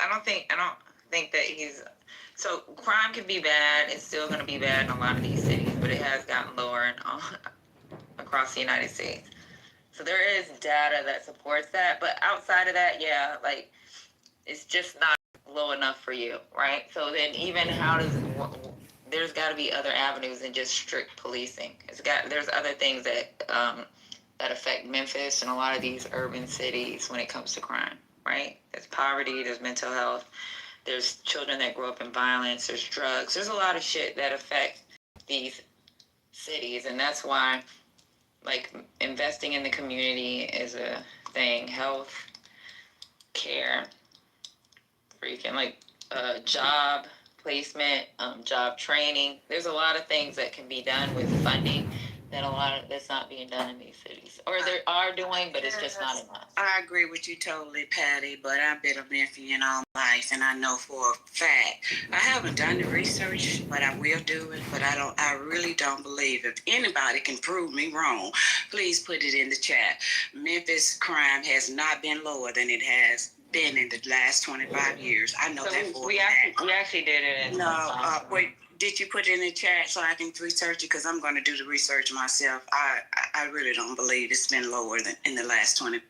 I don't think that he's. So crime can be bad. It's still going to be bad in a lot of these cities, but it has gotten lower across the United States. So there is data that supports that, but outside of that, yeah, like it's just not low enough for you, right? So then even there's got to be other avenues than just strict policing. There's other things that that affect Memphis and a lot of these urban cities when it comes to crime, right? There's poverty, there's mental health, there's children that grow up in violence, there's drugs. There's a lot of shit that affect these cities, and that's why like investing in the community is a thing. Health care, freaking like job placement, job training. There's a lot of things that can be done with funding that's not being done in these cities, or they are doing, but it's just not enough. I agree with you totally, Patty, but I've been a Memphian all my life, and I know for a fact. I haven't done the research, but I will do it. But I really don't believe. If anybody can prove me wrong, please put it in the chat. Memphis crime has not been lower than it has been in the last 25 years. I know so that for we actually did it. Wait. Did you put it in the chat so I can research it? Because I'm going to do the research myself. I really don't believe it's been lower than in the last 20.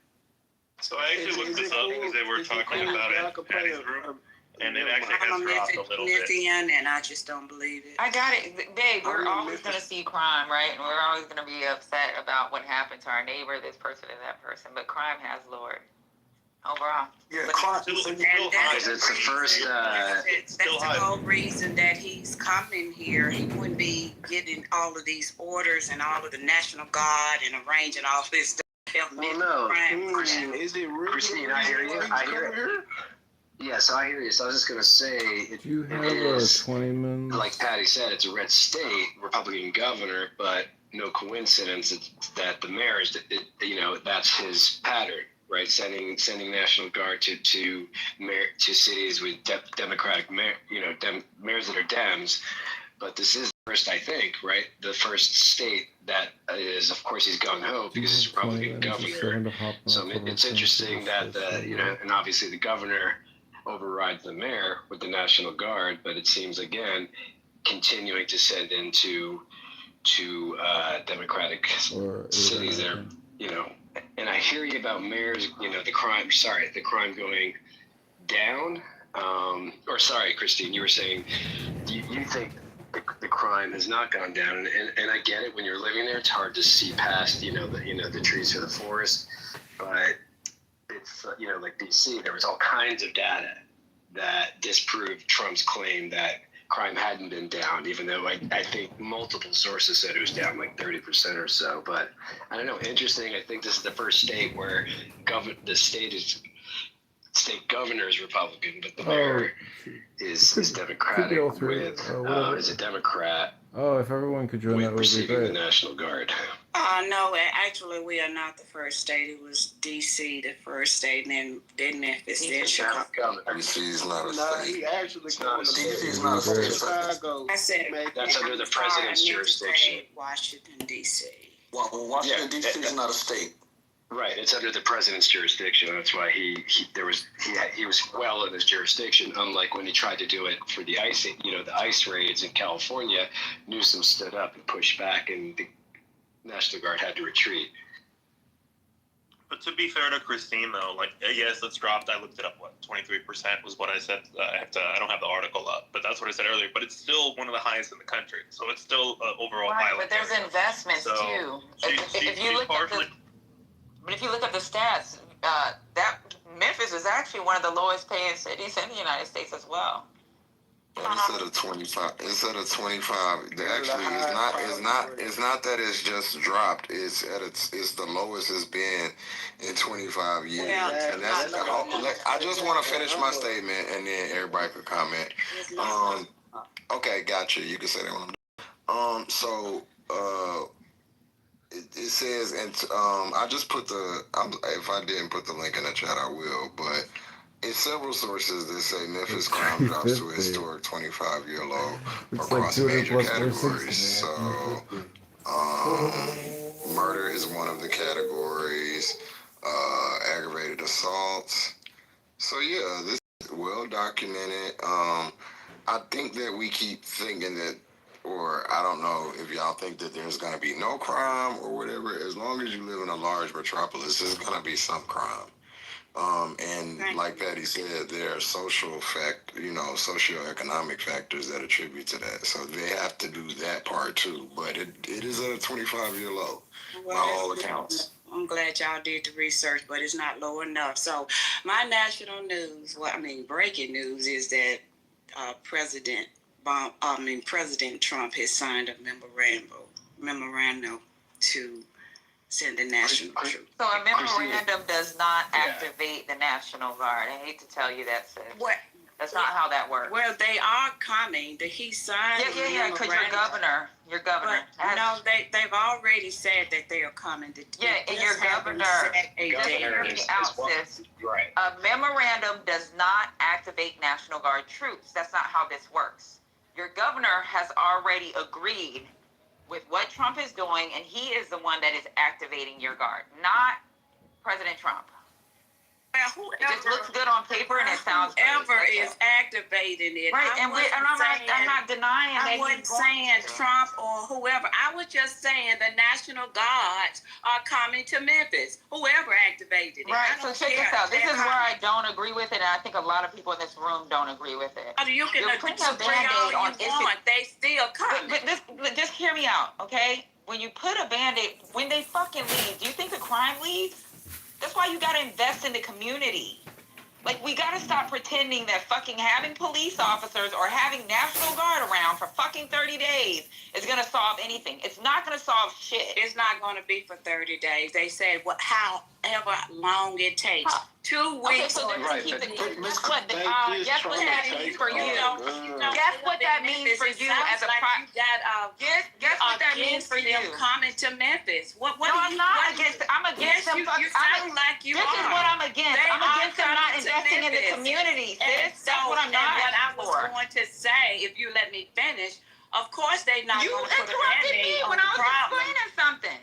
So I actually looked this up because they were talking about it in Patty's group, and it actually has dropped a little bit. And I just don't believe it. I got it. Babe, we're always going to see crime, right? And we're always going to be upset about what happened to our neighbor, this person and that person. But crime has lowered. Overall. Yeah, crime. It's the first. That's the whole reason that he's coming here. He wouldn't be getting all of these orders and all of the National Guard and arranging all this stuff. Is it really? Christine, I hear you. I hear it. Yeah, so I hear you. So I was just going to say, if you have a 20 minutes. Like Patty said, it's a red state, Republican governor, but no coincidence that the mayor is, that's his pattern. Right, sending National Guard to cities with Democratic mayors that are Dems, but this is the first, I think, right, the first state that is, of course, he's gung ho because he's a Republican governor. So it's interesting that and obviously the governor overrides the mayor with the National Guard, but it seems again continuing to send into Democratic cities there, And I hear you about mayors, the crime going down. Christine, you were saying you think the crime has not gone down, and I get it. When you're living there, it's hard to see past, the trees for the forest. But it's, like DC, there was all kinds of data that disproved Trump's claim that crime hadn't been down, even though I think multiple sources said it was down like 30% or so. But I don't know, interesting. I think this is the first state where the state governor is Republican, but the mayor is Democratic with is a Democrat. Oh, if everyone could join, that would be great. The National Guard. No, actually, we are not the first state. It was D.C. the first state, and then Memphis, then Chicago. D.C. is not a state. He actually D.C. is not a state. Chicago. I said that's under the president's jurisdiction. Washington, D.C. Well, Washington, D.C. is not a state. Right, it's under the president's jurisdiction. That's why he was well in his jurisdiction. Unlike when he tried to do it for the ice raids in California, Newsom stood up and pushed back, and the National Guard had to retreat. But to be fair to Christine, though, yes, it's dropped. I looked it up. 23% was what I said. I don't have the article up, but that's what I said earlier. But it's still one of the highest in the country, so it's still overall high. But there's investments too. But if you look at the stats, that Memphis is actually one of the lowest paying cities in the United States as well. Instead of 25, actually it's not that it's just dropped. It's the lowest it's been in 25 years. And that's I just want to finish my statement, and then everybody could comment. Okay, gotcha. You can say that when I'm done. It says, and I just put if I didn't put the link in the chat, I will, but it's several sources that say Memphis crime drops to a historic 25-year low across major categories. So, murder is one of the categories, aggravated assaults. So, yeah, this well documented. I think that we keep thinking that, or I don't know if y'all think that there's going to be no crime or whatever. As long as you live in a large metropolis, there's going to be some crime. And like Patty said, there are socioeconomic factors that attribute to that. So they have to do that part too. But it is at a 25-year low by all accounts. I'm glad y'all did the research, but it's not low enough. So my national news, breaking news is that President Trump has signed a memorandum to send the national troops. So a memorandum does not activate the National Guard. I hate to tell you that, sis. What? That's not how that works. Well, they are coming. He signed. Yeah, because you're governor. You're governor. But, no, they've already said that they are coming. And your governor. Just hear me out, sis. Right. A memorandum does not activate National Guard troops. That's not how this works. Your governor has already agreed with what Trump is doing, and he is the one that is activating your guard, not President Trump. Well, It just looks good on paper and it sounds great. Whoever is activating it. Right, and I'm not denying that I wasn't saying Trump or whoever. I was just saying the National Guards are coming to Memphis. Whoever activated it. Right, so check this out. This is where I don't agree with it, and I think a lot of people in this room don't agree with it. You can put agree a Band-Aid all on you want. They still coming. But just hear me out, okay? When you put a Band-Aid, when they fucking leave, do you think the crime leaves? That's why you gotta invest in the community. Like, we gotta stop pretending that fucking having police officers or having National Guard around for fucking 30 days is gonna solve anything. It's not gonna solve shit. It's not gonna be for 30 days. They said however long it takes. 2 weeks. Okay, so right, keep but guess what that means for you. Guess what that means for you as a guess what that means for you. Coming to Memphis. What no, I'm not against. I'm against them. You sound like you this are. This is what I'm against. I'm against them not investing in the community. Sis. That's what I'm not what I was for. going to say, if you let me finish, of course they're not going to put a interrupted me Band-Aid when on I the was problem. explaining something.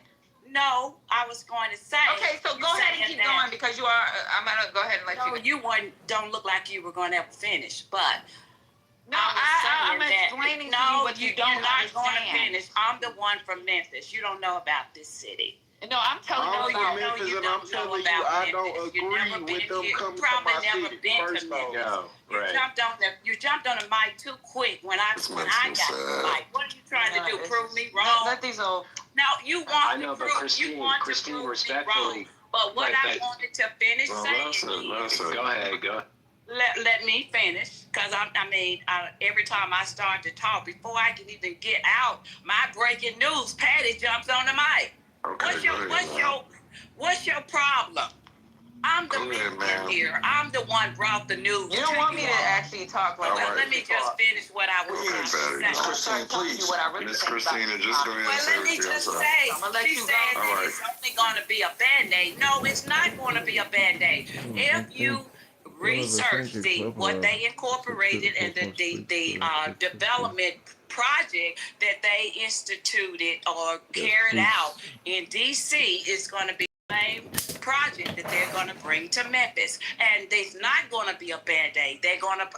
No, I was going to say. Okay, so go ahead and keep going because you are. I'm gonna go ahead and let you. No, don't look like you were going to ever finish, but. No, I'm explaining to you what you don't not understand. going to finish. I'm the one from Memphis. You don't know about this city. No, I'm telling you. You don't know about I don't Memphis. agree with them coming to probably my never city. been First to off, Memphis. Right. You jumped on the mic too quick when I got the mic. What are you trying to do? Prove me wrong? Let these old. No, you want I know, to but prove Christine, me respectfully. wrong. But what I wanted to finish Listen. Go ahead, go. Let me finish, because every time I start to talk, before I can even get out my breaking news, Patty jumps on the mic. Okay, What's your problem? I'm the man here. I'm the one brought the news. You don't want me to actually talk like that. Let me just finish what I was going to say. Miss Christine, please. Miss Christina, just go ahead and Well, say let me what just you're say, she said that it's only going to be a Band-Aid. No, it's not going to be a Band-Aid. If you research what they incorporated in the development project that they instituted or carried out in D.C. is going to be the same project that they're going to bring to Memphis. And it's not going to be a Band-Aid. They're going to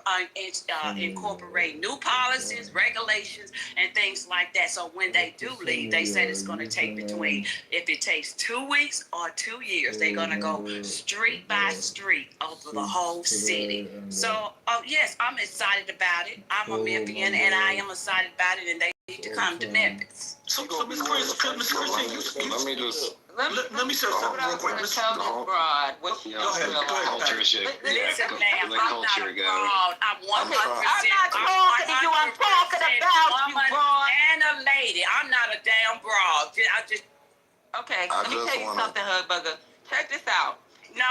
incorporate new policies, regulations, and things like that. So when they do leave, they said it's going to take if it takes 2 weeks or 2 years, they're going to go street by street over the whole city. So, yes, I'm excited about it. I'm a Memphian, and I am excited about it, and they need to come to Memphis. So Miss Christine, Let me just. Let me say something real quick. Tell this broad what you Go ahead. Culture shit. Listen, ma'am, Let I'm not culture a go. broad. I'm 100%. I'm not talking to you. I'm talking about you, broad. And a lady. I'm not a damn broad. Okay, let me tell you something, Hudbugger. Check this out. You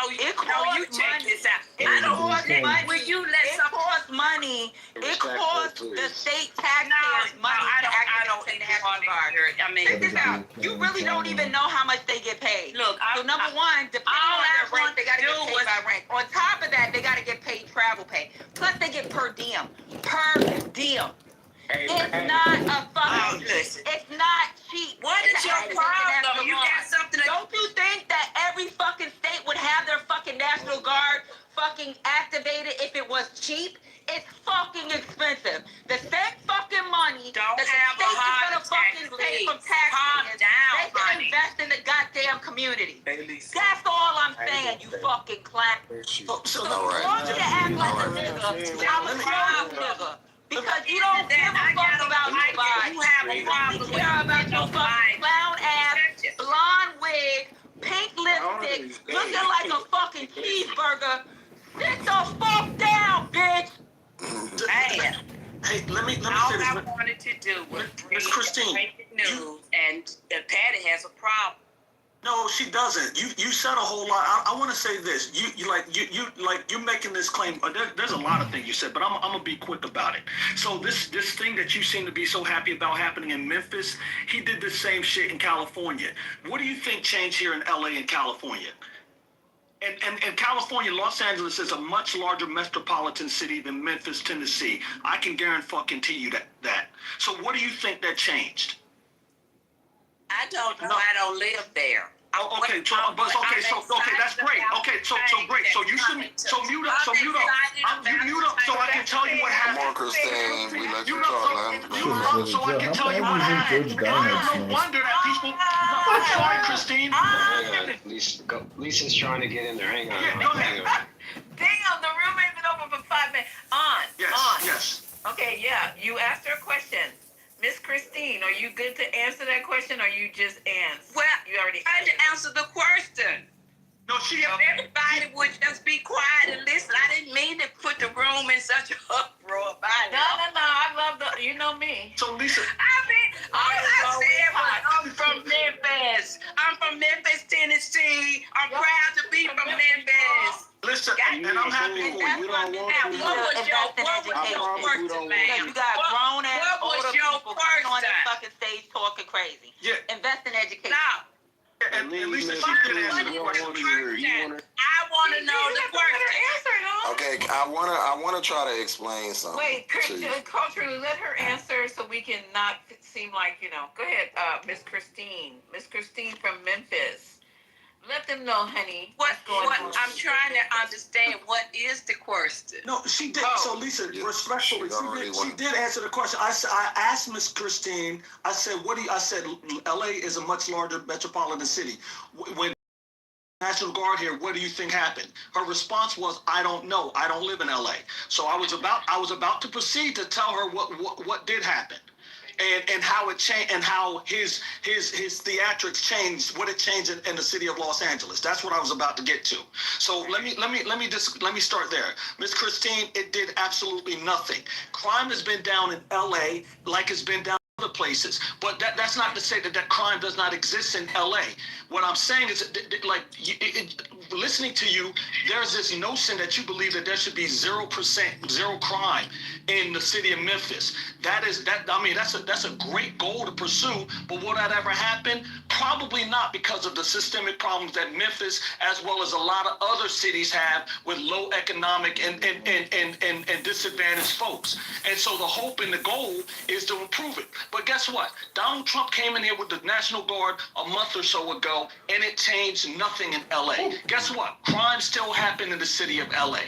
check this out. I don't want money. money. Will you let It costs money. It costs the state taxpayers money to activate the National Guard. Check this out. You really don't even know how much they get paid. Look, so number one, depending on their rank, they got to get paid by rank. On top of that, they got to get paid travel pay. Plus, they get per diem. Per diem. It's not a fucking. It's not cheap. What is your problem? You got something to. Don't you think that every fucking state would have their fucking National Guard fucking activated if it was cheap. It's fucking expensive. The same fucking money Don't that the have a state is heart gonna attack, fucking take please. from Calm taxpayers, down, they can honey. invest in the goddamn community. Hey, Lisa. That's all I'm saying, you fucking clown. So All right. I want you to act like a All right. nigga. I'm a strong nigga. Because you don't give a I fuck got about a mic. nobody. You have a You problem only with care about your fucking clown ass, blonde wig, pink lipstick, looking like a fucking cheeseburger. Sit the fuck down, bitch! Man, Hey, let me all say this. I wanted to do was Miss Christine, break the news, and Patty has a problem. No, she doesn't. You said a whole lot. I want to say this. You're making this claim. There's a lot of things you said, but I'm gonna be quick about it. So this thing that you seem to be so happy about happening in Memphis, he did the same shit in California. What do you think changed here in LA and California? And California, Los Angeles is a much larger metropolitan city than Memphis, Tennessee. I can guarantee you that. So what do you think that changed? I don't know. No. I don't live there. Oh, okay, so that's great. Okay, so great. So you should mute up. So I can tell you what Come happened. on, Christine. We let you Mute talk, up, man. so I can tell you what How bad happened. was it George Diamond No wonder that people. I'm sorry, Christine. Hang on. Lisa's trying to get in there. Hang on. Yeah, go ahead. Hang on. Damn, the room ain't been open for 5 minutes. Yes. Okay, yeah, you asked her a question. Miss Christine, are you good to answer that question, or you just answer? Well, You already I had to answer the question. No, she. If everybody would just be quiet and listen, I didn't mean to put the room in such an uproar about it. No, I love you know me. So Lisa. All I said was I'm from Memphis. I'm from Memphis, Tennessee. I'm proud to be from Memphis. Listen, and I'm happy for you. What was your question, man? Because you got grown ass What was older your people coming on this question? fucking stage talking crazy. Yeah. Invest in education. Now, And Lisa, she did answer the question. I want to know the question. Okay, I wanna try to explain something. Wait, to you. culturally, let her answer so we can not seem like, Go ahead, Miss Christine. Miss Christine from Memphis. Let them know, honey. What what's going on. I'm trying to understand, what is the question? No, she did. So Lisa, Yeah, respectfully, she did answer the question. I asked Miss Christine. I said, I said, LA is a much larger metropolitan city. When National Guard here, what do you think happened? Her response was, I don't know. I don't live in LA. So I was about to proceed to tell her what did happen. And how it changed, and how his theatrics changed, what it changed in the city of Los Angeles. That's what I was about to get to. So let me start there. Miss Christine, it did absolutely nothing. Crime has been down in LA like it's been down in other places, but that's not to say that crime does not exist in LA. What I'm saying is, listening to you, there's this notion that you believe that there should be 0% zero crime in the city of Memphis. That's a great goal to pursue, but will that ever happen? Probably not, because of the systemic problems that Memphis, as well as a lot of other cities, have with low economic and disadvantaged folks. And so the hope and the goal is to improve it. But guess what? Donald Trump came in here with the National Guard a month or so ago, and it changed nothing in LA. Guess what? Crime still happened in the city of LA.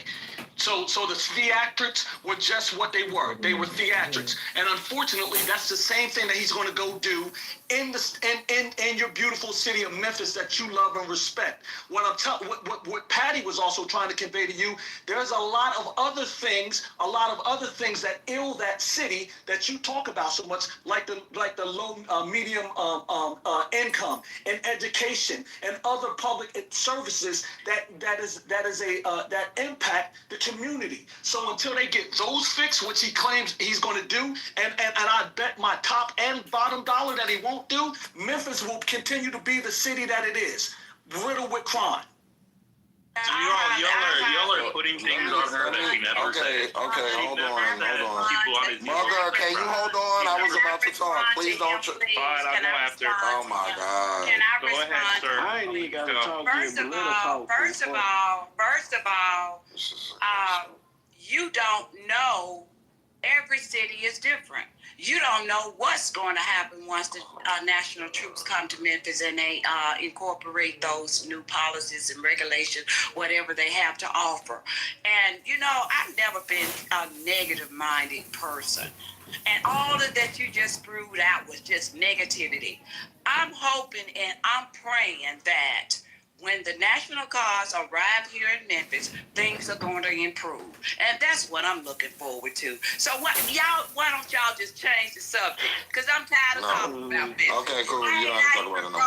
So the theatrics were just what they were. They were theatrics. And unfortunately, that's the same thing that he's going to go do in your beautiful city of Memphis that you love and respect. What Patty was also trying to convey to you, there's a lot of other things that ill that city that you talk about so much, like the low medium income and education and other public services that impact the community. So until they get those fixed, which he claims he's going to do, and I bet my top and bottom dollar that he won't do, Memphis will continue to be the city that it is, riddled with crime. So y'all are putting things on her that she never said. Okay, hold on. People on his Mother, can you hold on? I was about to talk. Please don't. Fine, I'll go after. Oh my God. Can I Go respond? ahead, sir. I ain't even got to Go. talk to you, First but of let her all, talk. you don't know Every city is different. You don't know what's going to happen once the national troops come to Memphis and they incorporate those new policies and regulations, whatever they have to offer. And, you know, I've never been a negative-minded person. And all of that you just spewed out was just negativity. I'm hoping and I'm praying that when the National Guards arrive here in Memphis, things are going to improve. And that's what I'm looking forward to. So why don't y'all just change the subject? Because I'm tired of talking about this. Okay, cool. You don't have to talk about it no more.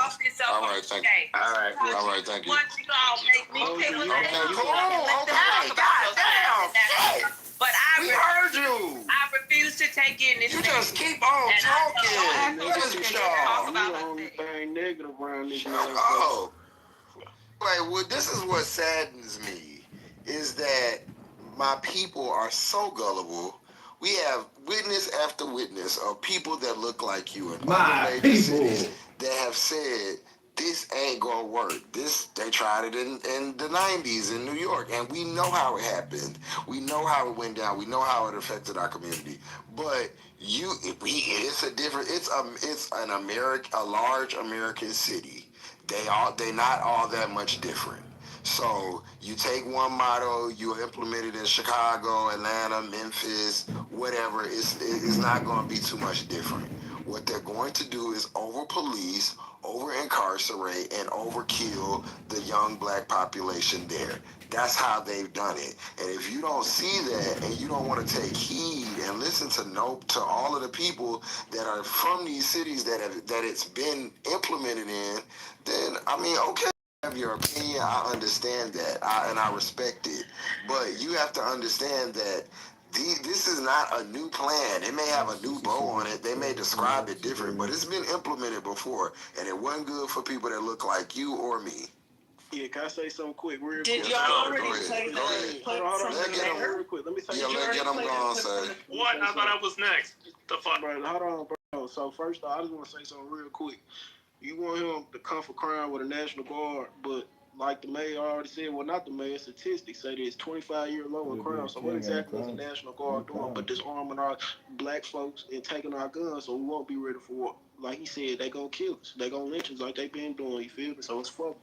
All right, thank you. All right. All right, thank you. Once you all make me Okay, well, Okay, let's cool. talk Okay, about goddamn. those. But We heard you. I refuse to take in this. You just keep on And I talking. Listen, y'all. about the only thing negative around this Oh. Like, well, this is what saddens me, is that my people are so gullible. We have witness after witness of people that look like you in other major cities that have said, this ain't gonna work. They tried it in the 90s in New York, and we know how it happened. We know how it went down. We know how it affected our community. But it's a large American city. They not all that much different. So you take one model, you implement it in Chicago, Atlanta, Memphis, whatever. It's not going to be too much different. What they're going to do is over-police, over-incarcerate, and overkill the young black population there. That's how they've done it. And if you don't see that and you don't want to take heed and listen to all of the people that are from these cities that it's been implemented in, then, I mean, okay, you have your opinion, I understand that, and I respect it. But you have to understand that this is not a new plan. It may have a new bow on it. They may describe it different, but it's been implemented before, and it wasn't good for people that look like you or me. Yeah, can I say something quick? Real Did quick? y'all Go already ahead. say Go ahead. Hold on, Let's get 'em. real quick. Let me say Yeah, let's get them going, sir. What? I thought I was next. The fuck? Bro, hold on, bro. So first off, I just want to say something real quick. You want him to come for crime with a National Guard, but like the mayor already said, well, not the mayor, statistics say there's 25-year low in crime. So what exactly is the National Guard doing but disarming our black folks and taking our guns so we won't be ready for war? Like he said, they gonna kill us. They gonna lynch us like they been doing, you feel me? So it's fuck.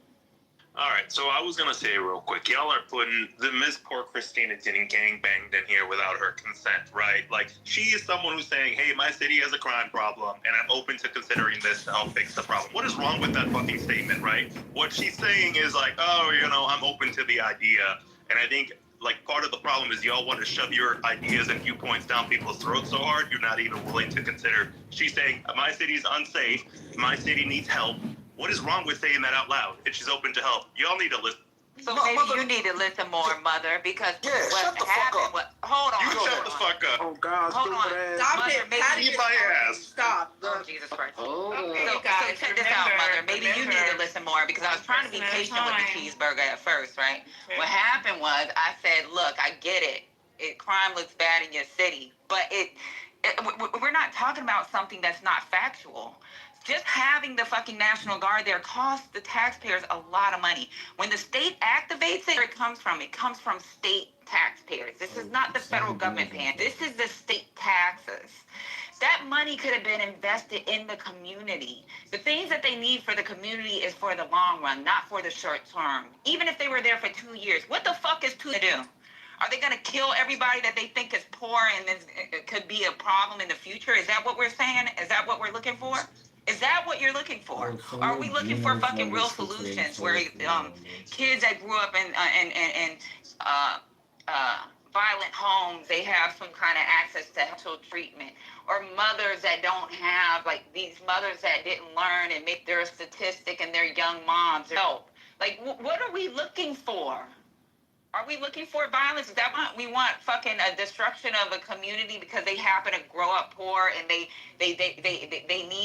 All right, so I was gonna say real quick, y'all are putting the Miss Poor Christina getting gangbanged in here without her consent, right? Like, she is someone who's saying, hey, my city has a crime problem, and I'm open to considering this to help fix the problem. What is wrong with that fucking statement, right? What she's saying is like, oh, I'm open to the idea, and I think, like, part of the problem is y'all want to shove your ideas and viewpoints down people's throats so hard, you're not even willing to consider. She's saying, my city's unsafe, my city needs help. What is wrong with saying that out loud? And she's open to help. Y'all need to listen. So maybe you need to listen more, Mother, because shut the fuck up. Hold on. You shut the fuck up. Oh, God, Hold on. stupid ass. Stop Mother, it. maybe How do Eat you my ass. stop? Oh, Jesus Christ. Oh, Okay, So guys, check this out, remember- Mother. Maybe you need to listen more because I was trying to be patient with the cheeseburger at first, right? What happened was I said, look, I get it. Crime looks bad in your city, but we're not talking about something that's not factual. Just having the fucking National Guard there costs the taxpayers a lot of money. When the state activates it, where it comes from state taxpayers. This is not the federal government paying. This is the state taxes. That money could have been invested in the community. The things that they need for the community is for the long run, not for the short term. Even if they were there for 2 years, what the fuck is to do? Are they going to kill everybody that they think is poor and it could be a problem in the future? Is that what we're saying? Is that what we're looking for? Is that what you're looking for? Are we looking for fucking real solutions where kids that grew up in violent homes, they have some kind of access to health treatment, or mothers that don't have, like these mothers that didn't learn and make their statistic and their young moms help? Like, what are we looking for? Are we looking for violence? Is that what we want? Fucking a destruction of a community because they happen to grow up poor and they need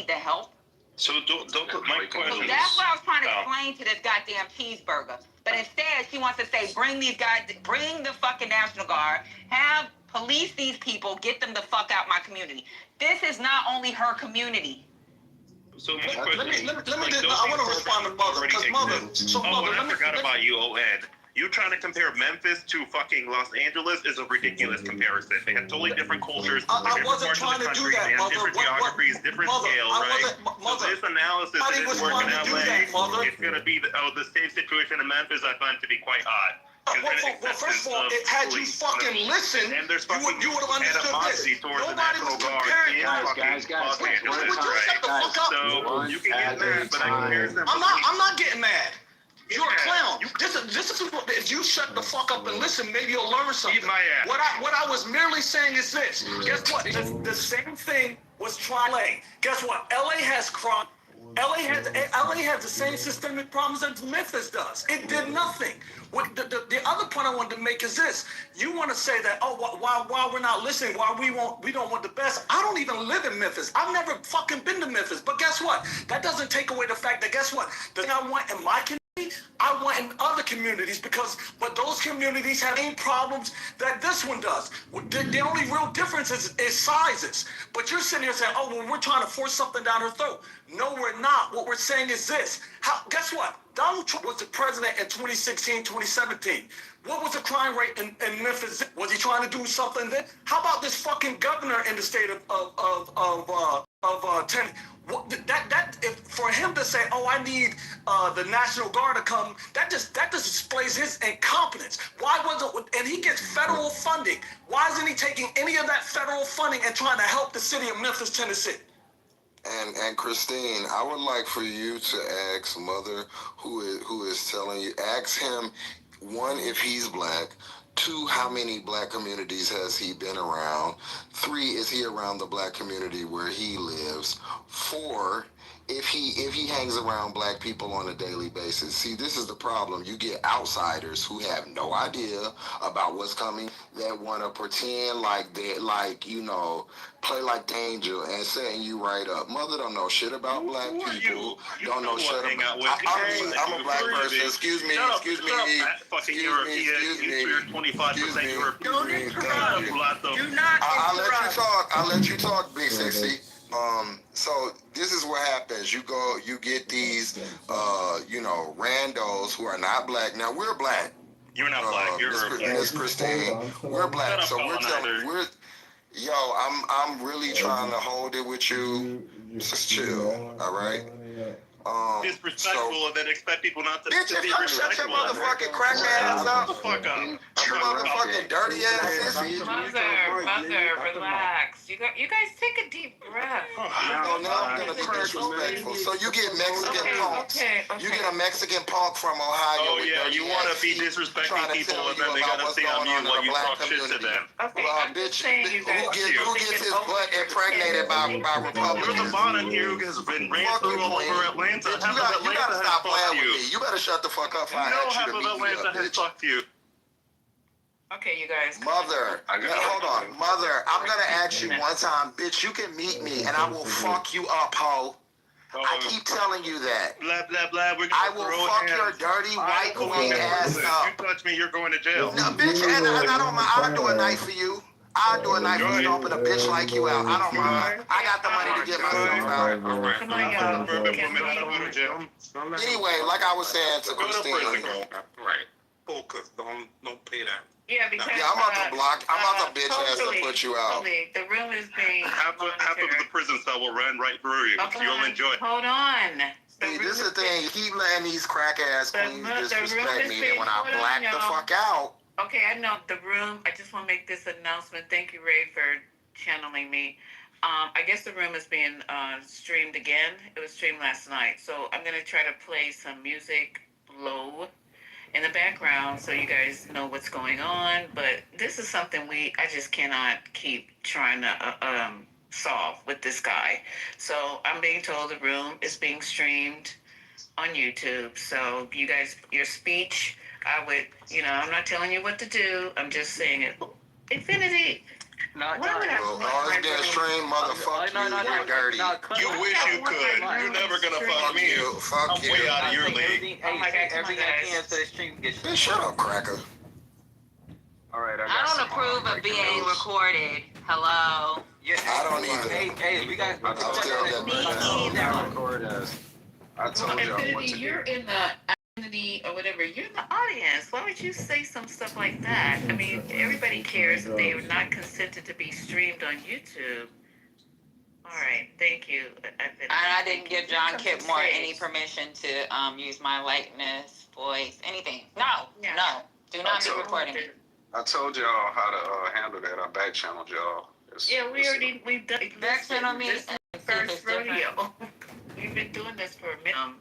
the help? So don't my question. So that's what I was trying to explain to this goddamn cheeseburger. But instead, she wants to say, bring the fucking National Guard, have police these people, get them the fuck out my community. This is not only her community. So my question I want to respond to Mother, because Mother, I forgot about you, ON. You trying to compare Memphis to fucking Los Angeles is a ridiculous comparison. They have totally different cultures. I wasn't trying to do that, They have mother. different geographies, different scale, right? So this analysis that is working in LA, it's going to be the same situation in Memphis. I find to be quite odd. Well, first of all, had you fucking listened, you would have understood this. Nobody was comparing. Guys, Would you shut the fuck up? So you can get mad, but I compare them. I'm not getting mad. You're a clown. This is what, if you shut the fuck up and listen, maybe you'll learn something. Eat my ass. What I was merely saying is this. Guess what? The same thing was LA. Guess what? LA has crime. LA has the same systemic problems that Memphis does. It did nothing. The other point I wanted to make is this: you want to say that why we're not listening, why we don't want the best. I don't even live in Memphis. I've never fucking been to Memphis. But guess what? That doesn't take away the fact that guess what? The thing I want in my community, I want in other communities but those communities have any problems that this one does. The only real difference is sizes. But you're sitting here saying, oh, well, we're trying to force something down her throat. No, we're not. What we're saying is this. Guess what? Donald Trump was the president in 2016, 2017. What was the crime rate in Memphis? Was he trying to do something then? How about this fucking governor in the state of Tennessee? For him to say, "Oh, I need the National Guard to come," that just displays his incompetence. Why wasn't? And he gets federal funding. Why isn't he taking any of that federal funding and trying to help the city of Memphis, Tennessee? And Christine, I would like for you to ask Mother, who is telling you, ask him, one, if he's black. 2, how many black communities has he been around? 3, is he around the black community where he lives? 4, if he hangs around black people on a daily basis. See, this is the problem. You get outsiders who have no idea about what's coming, that want to pretend like they, play like the angel and setting you right up. Mother don't know shit about black people. Don't know shit about. I'm a black person. Excuse me. Excuse me. Fucking European. You're 25% European. Don't interrupt. Do not interrupt. I'll let you talk, Big 60. So this is what happens. You get these, randos who are not black. Now we're black. You're not black. You're Miss Christine. We're black. So I'm really trying to hold it with you. Just chill. All right. Disrespectful and then expect people not to. Bitch, if you shut your motherfucking crack ass up, fuck up. You motherfucking dirty ass. Mother, relax. You guys take a deep breath. Now I'm gonna be disrespectful. So you get Mexican punks. Okay. You get a Mexican punk from Ohio. Oh yeah, you want to be disrespecting people and then they gotta say on you while you talk shit to them. Okay, well, bitch, who gets his butt impregnated by Republicans? You're the volunteer who has been ran through all over Atlanta. You gotta stop playing with me. You better shut the fuck up. You know half of Atlanta has fucked you. Okay, you guys. Mother, hold on. Mother, I'm gonna ask you one time, bitch, you can meet me and I will fuck you up, ho. I keep telling you that. Blah, blah, blah. I will fuck your dirty white queen ass up. You touch me, you're going to jail. No, bitch, and I don't mind. I'll do a night for you. I'll do a night for stomping a bitch like you out. I don't mind. I got the money to get myself out. Come on, y'all. Anyway, like I was saying to Christine. Right. Focus. Don't pay that. Yeah, because I'm about to block. I'm about to bitch ass to put you out. The room is being half of the prison cell will run right through you. You'll enjoy it. Hold on. See, this is the thing. Keep letting these crack ass queens disrespect me, and when I black the fuck out. Okay, I know the room. I just want to make this announcement. Thank you, Ray, for channeling me. I guess the room is being streamed again. It was streamed last night, so I'm gonna try to play some music low in the background so you guys know what's going on. But this is something I just cannot keep trying to solve with this guy. So I'm being told the room is being streamed on YouTube. So you guys, your speech, I would, I'm not telling you what to do. I'm just saying it. Infinity. It's getting streamed, motherfucker. You're dirty. You wish you could. You're never gonna fuck me. Fuck you. I'm way out of your league. Oh my God, everything I can so the stream gets. Bitch, shut up, cracker. All right, I don't approve of being recorded. Hello. Yeah, I don't either. Hey, we got. I'll tell that. Me either. Record us. I told y'all what to do. You're in the or whatever, you're in the audience. Why would you say some stuff like that? I mean, everybody cares that they are not consented to be streamed on YouTube. All right, thank you. I didn't give John Kipmore any permission to use my likeness, voice, anything. No, no, do not be recording me. I told y'all how to handle that. I back channeled y'all. We've done back channel me. This is the first rodeo. We've been doing this for a minute.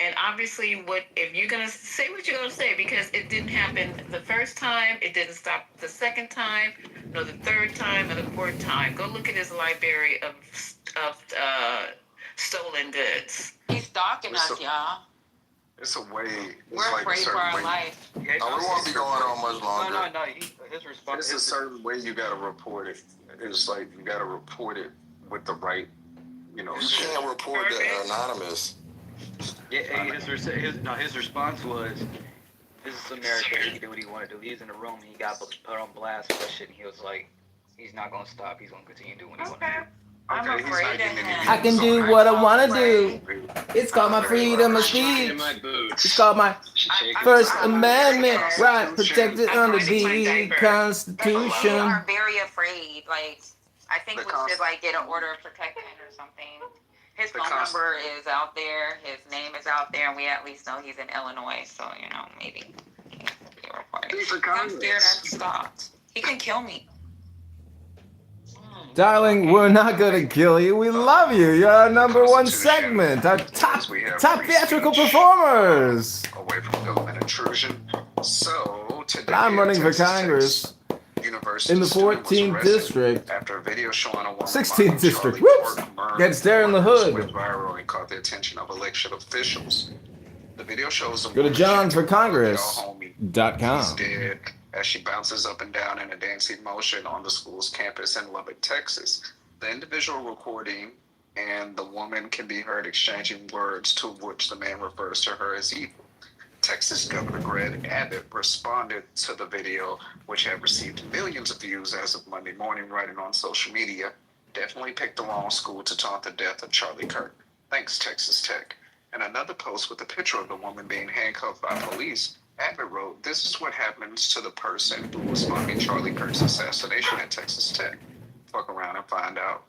And obviously, if you're gonna say what you're gonna say, because it didn't happen the first time, it didn't stop the second time, nor the third time, or the fourth time. Go look at his library of stolen goods. He's stalking us, y'all. It's a way. We're afraid for our life. Yeah, we won't be going on much longer. No. His response. It's a certain way you gotta report it. It's like you gotta report it with the right, You can't report that anonymous. Yeah, his response was, "This is America. He can do what he want to do." He's in the room. And he got put on blast for that shit. And he was like, "He's not gonna stop. He's gonna continue doing what he want to do." I'm afraid of him. I can do what I want to do. It's called my freedom of speech. It's called my First Amendment right protected under the Constitution. We are very afraid. Like, I think we should get an order of protection or something. His phone number is out there. His name is out there, and we at least know he's in Illinois. So maybe he needs to be reported. I'm scared I've stopped. He can kill me. Darling, we're not gonna kill you. We love you. You're our number one segment. Our top theatrical performers. Away from government intrusion. So today, I'm running for Congress in the 14th district. After a video showing a woman 16th district. Whoops! Gets there in the hood. Went viral and caught the attention of election officials. The video shows Go to johnforcongress.com. He's dead as she bounces up and down in a dancing motion on the school's campus in Lubbock, Texas. The individual recording and the woman can be heard exchanging words, to which the man refers to her as evil. Texas Governor Greg Abbott responded to the video, which had received millions of views as of Monday morning, writing on social media, "Definitely picked the wrong school to taunt the death of Charlie Kirk. Thanks, Texas Tech." And another post with a picture of the woman being handcuffed by police, Abbott wrote, "This is what happens to the person who was funding Charlie Kirk's assassination at Texas Tech. Fuck around and find out."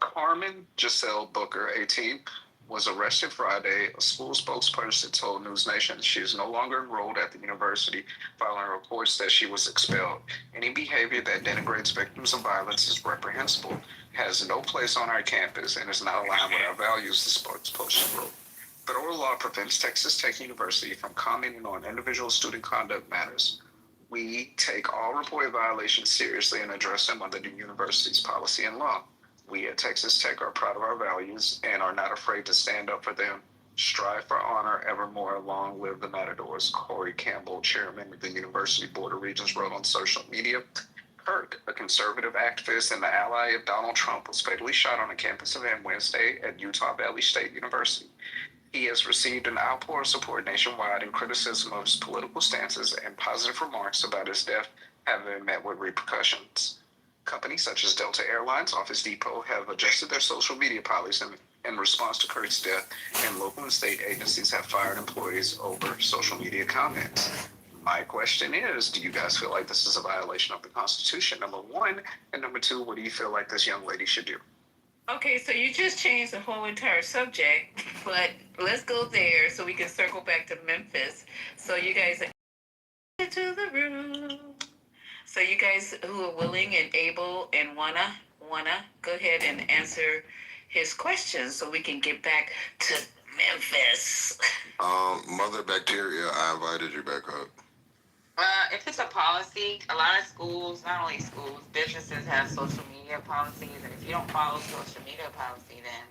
Carmen Giselle Booker, 18, was arrested Friday. A school spokesperson told News Nation she is no longer enrolled at the university following reports that she was expelled. "Any behavior that denigrates victims of violence is reprehensible, has no place on our campus, and is not aligned with our values," the spokesperson wrote. Federal law prevents Texas Tech University from commenting on individual student conduct matters. "We take all reported violations seriously and address them under the university's policy and law. We at Texas Tech are proud of our values and are not afraid to stand up for them. Strive for honor evermore. Long live the Matadors," Corey Campbell, chairman of the University Board of Regents, wrote on social media. Kirk, a conservative activist and the ally of Donald Trump, was fatally shot on a campus event Wednesday at Utah Valley State University. He has received an outpour of support nationwide, and criticism of his political stances and positive remarks about his death have been met with repercussions. Companies such as Delta Airlines, Office Depot have adjusted their social media policies in response to Kirk's death, and local and state agencies have fired employees over social media comments. My question is, do you guys feel like this is a violation of the Constitution, number one? And number two, what do you feel like this young lady should do? Okay, so you just changed the whole entire subject, but let's go there so we can circle back to Memphis. So you guys are into the room. So you guys who are willing and able and wanna go ahead and answer his questions so we can get back to Memphis. Mother Bacteria, I invited you back up. If it's a policy, a lot of schools, not only schools, businesses have social media policies, and if you don't follow social media policy, then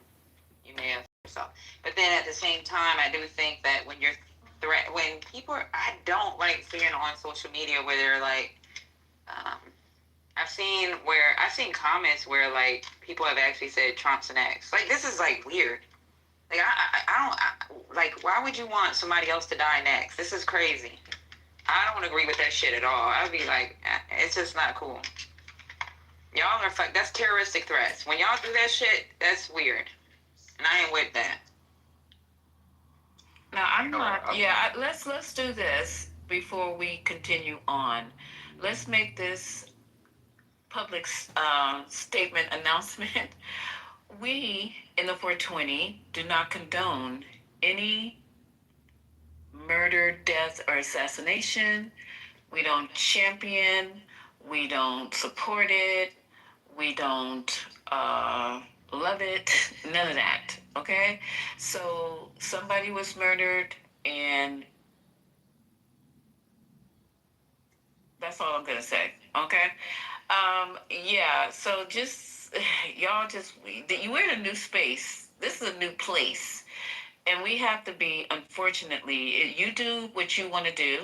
you may have yourself. But then at the same time, I do think that when people I don't like seeing on social media where they're like, I've seen comments where like people have actually said Trump's next. Like, this is like weird. Like I don't why would you want somebody else to die next? This is crazy. I don't agree with that shit at all. I'd be like, it's just not cool. Y'all are that's terroristic threats. When y'all do that shit, that's weird. And I ain't with that. Now I'm not. Yeah, let's do this before we continue on. Let's make this public statement announcement. We in the 420 do not condone any murder, death, or assassination. We don't champion. We don't support it. We don't love it. None of that. Okay? So somebody was murdered, and that's all I'm going to say. Okay? Yeah, so just, y'all just, we're in a new space. This is a new place. And we have to be, unfortunately, you do what you want to do.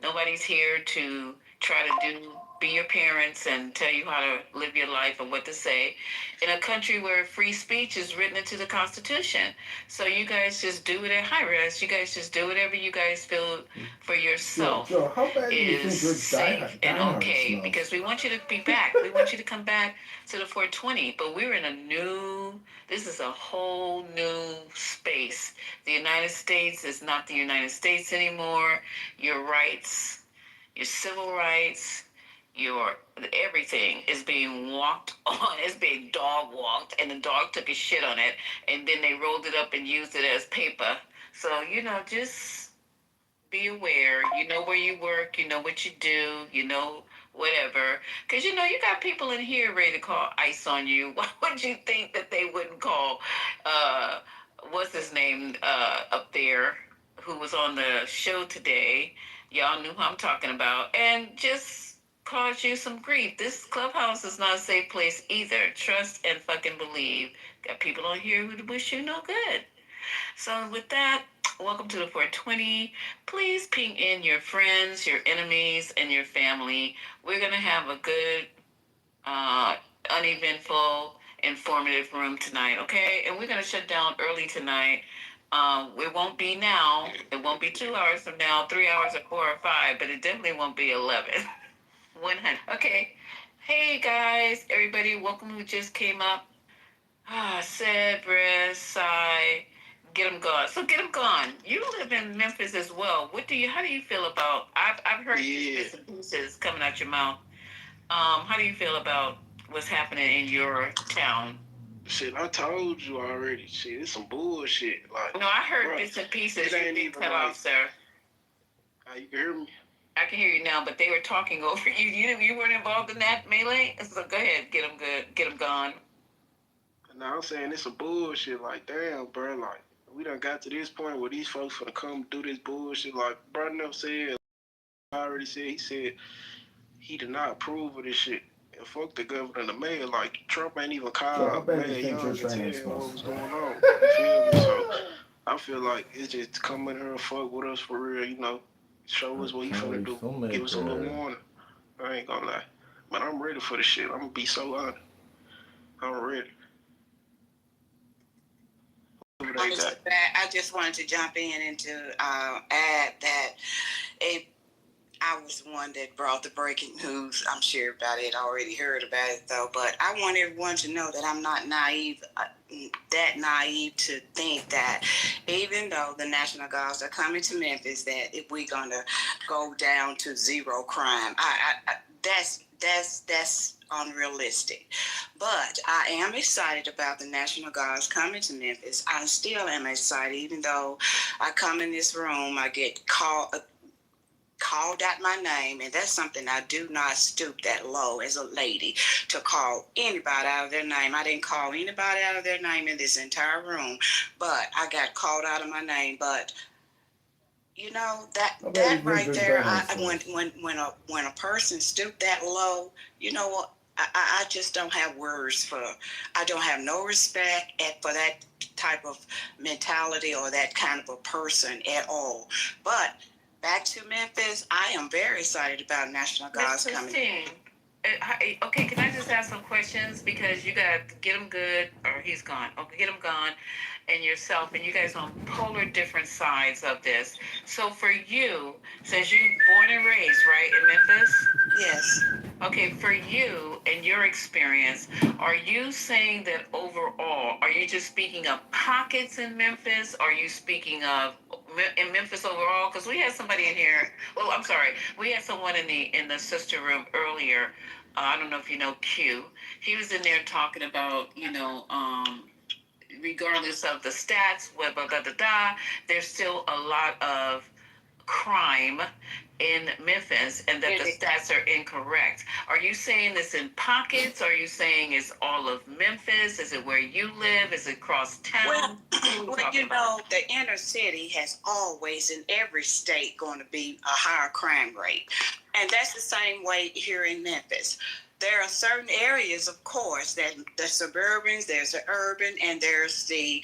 Nobody's here to try to be your parents and tell you how to live your life and what to say. In a country where free speech is written into the Constitution. So you guys just do it at high res. You guys just do whatever you guys feel for yourself Joe, how bad do you is think your safe and okay. smells? Because we want you to be back. We want you to come back to the 420. But we're in this is a whole new space. The United States is not the United States anymore. Your rights, your civil rights, your everything is being walked on. It's being dog walked, and the dog took a shit on it, and then they rolled it up and used it as paper. So just be aware. You know where you work. You know what you do. You know whatever. Because you got people in here ready to call ICE on you. Why would you think that they wouldn't call? What's his name up there, who was on the show today? Y'all knew who I'm talking about, and just cause you some grief. This clubhouse is not a safe place either. Trust and fucking believe. Got people on here who wish you no good. So with that, welcome to the 420. Please ping in your friends, your enemies, and your family. We're going to have a good, uneventful, informative room tonight, okay? And we're going to shut down early tonight. It won't be now. It won't be 2 hours from now, 3 hours or 4 or 5, but it definitely won't be 11. 100. Okay. Hey, guys, everybody, welcome who just came up. Cedric, Sai, get them gone. So get them gone. You live in Memphis as well. How do you feel about? I've heard bits and pieces coming out your mouth. How do you feel about what's happening in your town? Shit, I told you already. Shit, it's some bullshit. Like, no, I heard bits and pieces. It ain't even cut off, sir. You can hear me? I can hear you now, but they were talking over you. You weren't involved in that melee, so go ahead, get them good, get them gone. No, I'm saying it's some bullshit. Like, damn, bro. Like, we done got to this point where these folks finna come do this bullshit. Like, bro never said, I already said, he said he did not approve of this shit. And fuck the governor and the mayor. Like, Trump ain't even called Mayor Young to tell him what was going on. You feel me? So, I feel like it's just come in here and fuck with us for real, show us what he finna do. Give us a little warning. I ain't gonna lie. But I'm ready for the shit. I'm gonna be so honest. I'm ready. I just wanted to jump in and to add that I was the one that brought the breaking news. I'm sure everybody had already heard about it, though. But I want everyone to know that I'm not naive, to think that even though the National Guards are coming to Memphis, that if we're going to go down to zero crime, that's unrealistic. But I am excited about the National Guards coming to Memphis. I still am excited, even though I come in this room, I get called out my name, and that's something I do not stoop that low as a lady to call anybody out of their name. I didn't call anybody out of their name in this entire room, but I got called out of my name. But that right there, when a person stoop that low, you know what? I just don't have words for. I don't have no respect for that type of mentality or that kind of a person at all. But back to Memphis, I am very excited about National Guards coming. Okay, can I just ask some questions? Because you got Get Him Good, or he's gone. Okay, Get Him Gone, and yourself, and you guys on polar different sides of this. So for you, since you're born and raised, right, in Memphis? Yes. Okay, for you and your experience, are you saying that overall, are you just speaking of pockets in Memphis? Are you speaking of in Memphis overall? Because we had somebody in here. Well, I'm sorry, we had someone in the sister room earlier. I don't know if you know Q. He was in there talking about, regardless of the stats, there's still a lot of crime in Memphis, and that the stats are incorrect. Are you saying this in pockets? Are you saying it's all of Memphis? Is it where you live? Is it across town? The inner city has always, in every state, going to be a higher crime rate. And that's the same way here in Memphis. There are certain areas, of course, that the suburbans, there's the urban, and there's the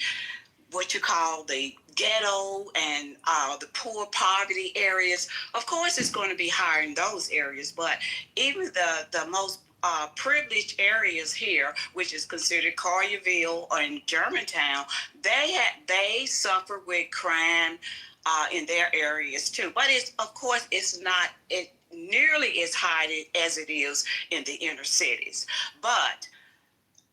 what you call the ghetto and the poor poverty areas. Of course, it's going to be higher in those areas, but even the most privileged areas here, which is considered Collierville or in Germantown, they suffer with crime in their areas too. But it's not nearly as high as it is in the inner cities. But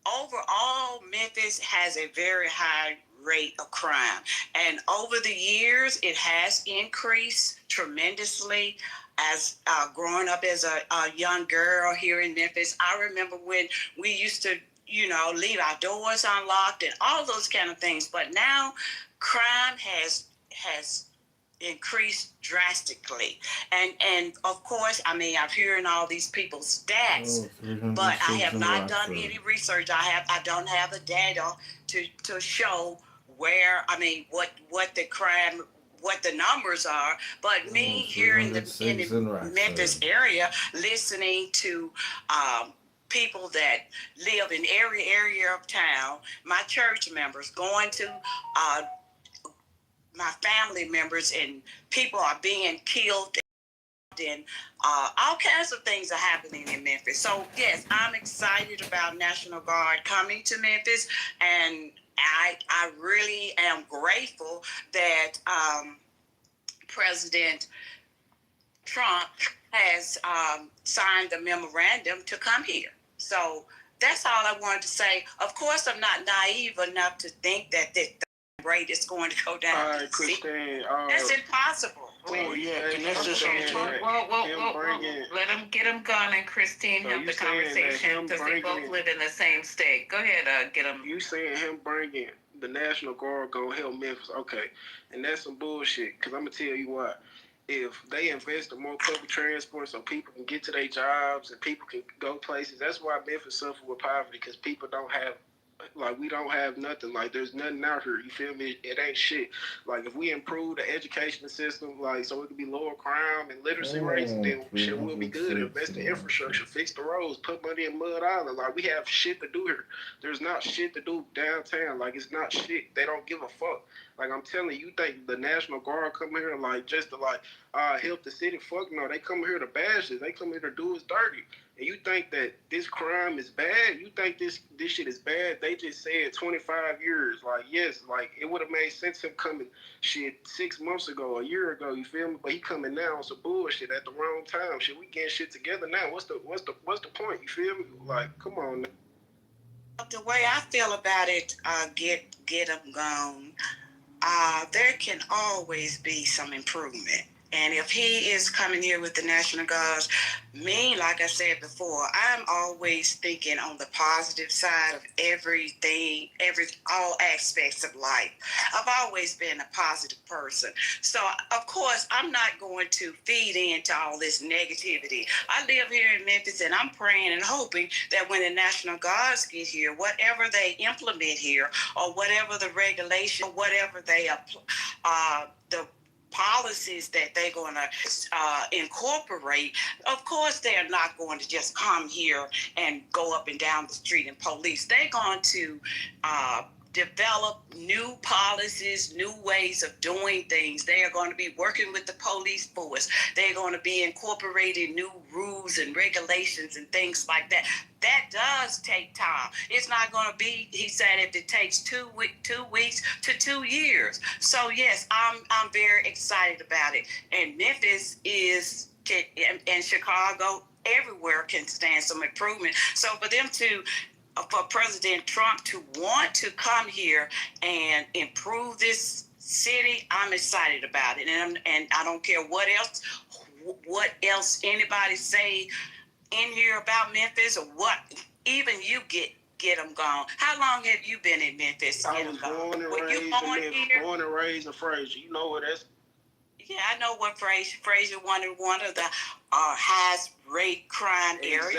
overall, Memphis has a very high rate of crime. And over the years, it has increased tremendously. As growing up as a young girl here in Memphis, I remember when we used to, leave our doors unlocked and all those kind of things. But now crime has increased drastically. And of course, I'm hearing all these people's stats, but I have not done any research. I don't have the data to show where, what the crime, what the numbers are. But me here in the Memphis area, listening to people that live in every area of town, my church members, going to my family members, and people are being killed, and all kinds of things are happening in Memphis. So yes, I'm excited about National Guard coming to Memphis, and I really am grateful that President Trump has signed the memorandum to come here. So that's all I wanted to say. Of course, I'm not naive enough to think that the rate is going to go down. All right, Christine. That's impossible. Well, yeah, and that's just let him get him gone, and Christine So have you the saying that conversation him because they both bringing- live in the same state. Go ahead, get him. You saying him bringing the National Guard gonna help Memphis? Okay, and that's some bullshit. Cause I'm gonna tell you what. If they invest in more public transport so people can get to their jobs and people can go places, that's why Memphis suffer with poverty, because people don't have, we don't have nothing. Like, there's nothing out here. You feel me? It ain't shit. Like, if we improve the education system, so it could be lower crime and literacy rates, then shit will be good. Invest in infrastructure, fix the roads, put money in Mud Island. Like, we have shit to do here. There's not shit to do downtown. Like, it's not shit. They don't give a fuck. Like, I'm telling you, think the National Guard come here just to help the city? Fuck no. They come here to bash it. They come here to do us dirty. And you think that this crime is bad? You think this shit is bad? They just said 25 years. Yes, it would have made sense him coming 6 months ago, a year ago, you feel me? But he coming now on some bullshit at the wrong time. Shit, we getting shit together now. What's the point? You feel me? Come on now. The way I feel about it, get them gone. There can always be some improvement. And if he is coming here with the National Guards, like I said before, I'm always thinking on the positive side of everything, all aspects of life. I've always been a positive person. So, of course, I'm not going to feed into all this negativity. I live here in Memphis, and I'm praying and hoping that when the National Guards get here, whatever they implement here, or whatever the regulation, whatever they the policies that they're going to incorporate, of course they're not going to just come here and go up and down the street and police. They're going to develop new policies, new ways of doing things. They are going to be working with the police force. They're going to be incorporating new rules and regulations and things like that. That does take time. It's not going to be, he said, if it takes 2 weeks to 2 years. So yes, I'm very excited about it. And Memphis and Chicago, everywhere can stand some improvement. So for President Trump to want to come here and improve this city, I'm excited about it, and I don't care what else anybody say in here about Memphis or what. Even you get them gone. How long have you been in Memphis? I was born and raised in Memphis. Born and raised in Fraser. You know what that's. Yeah, I know what Fraser one of the highest rate crime areas.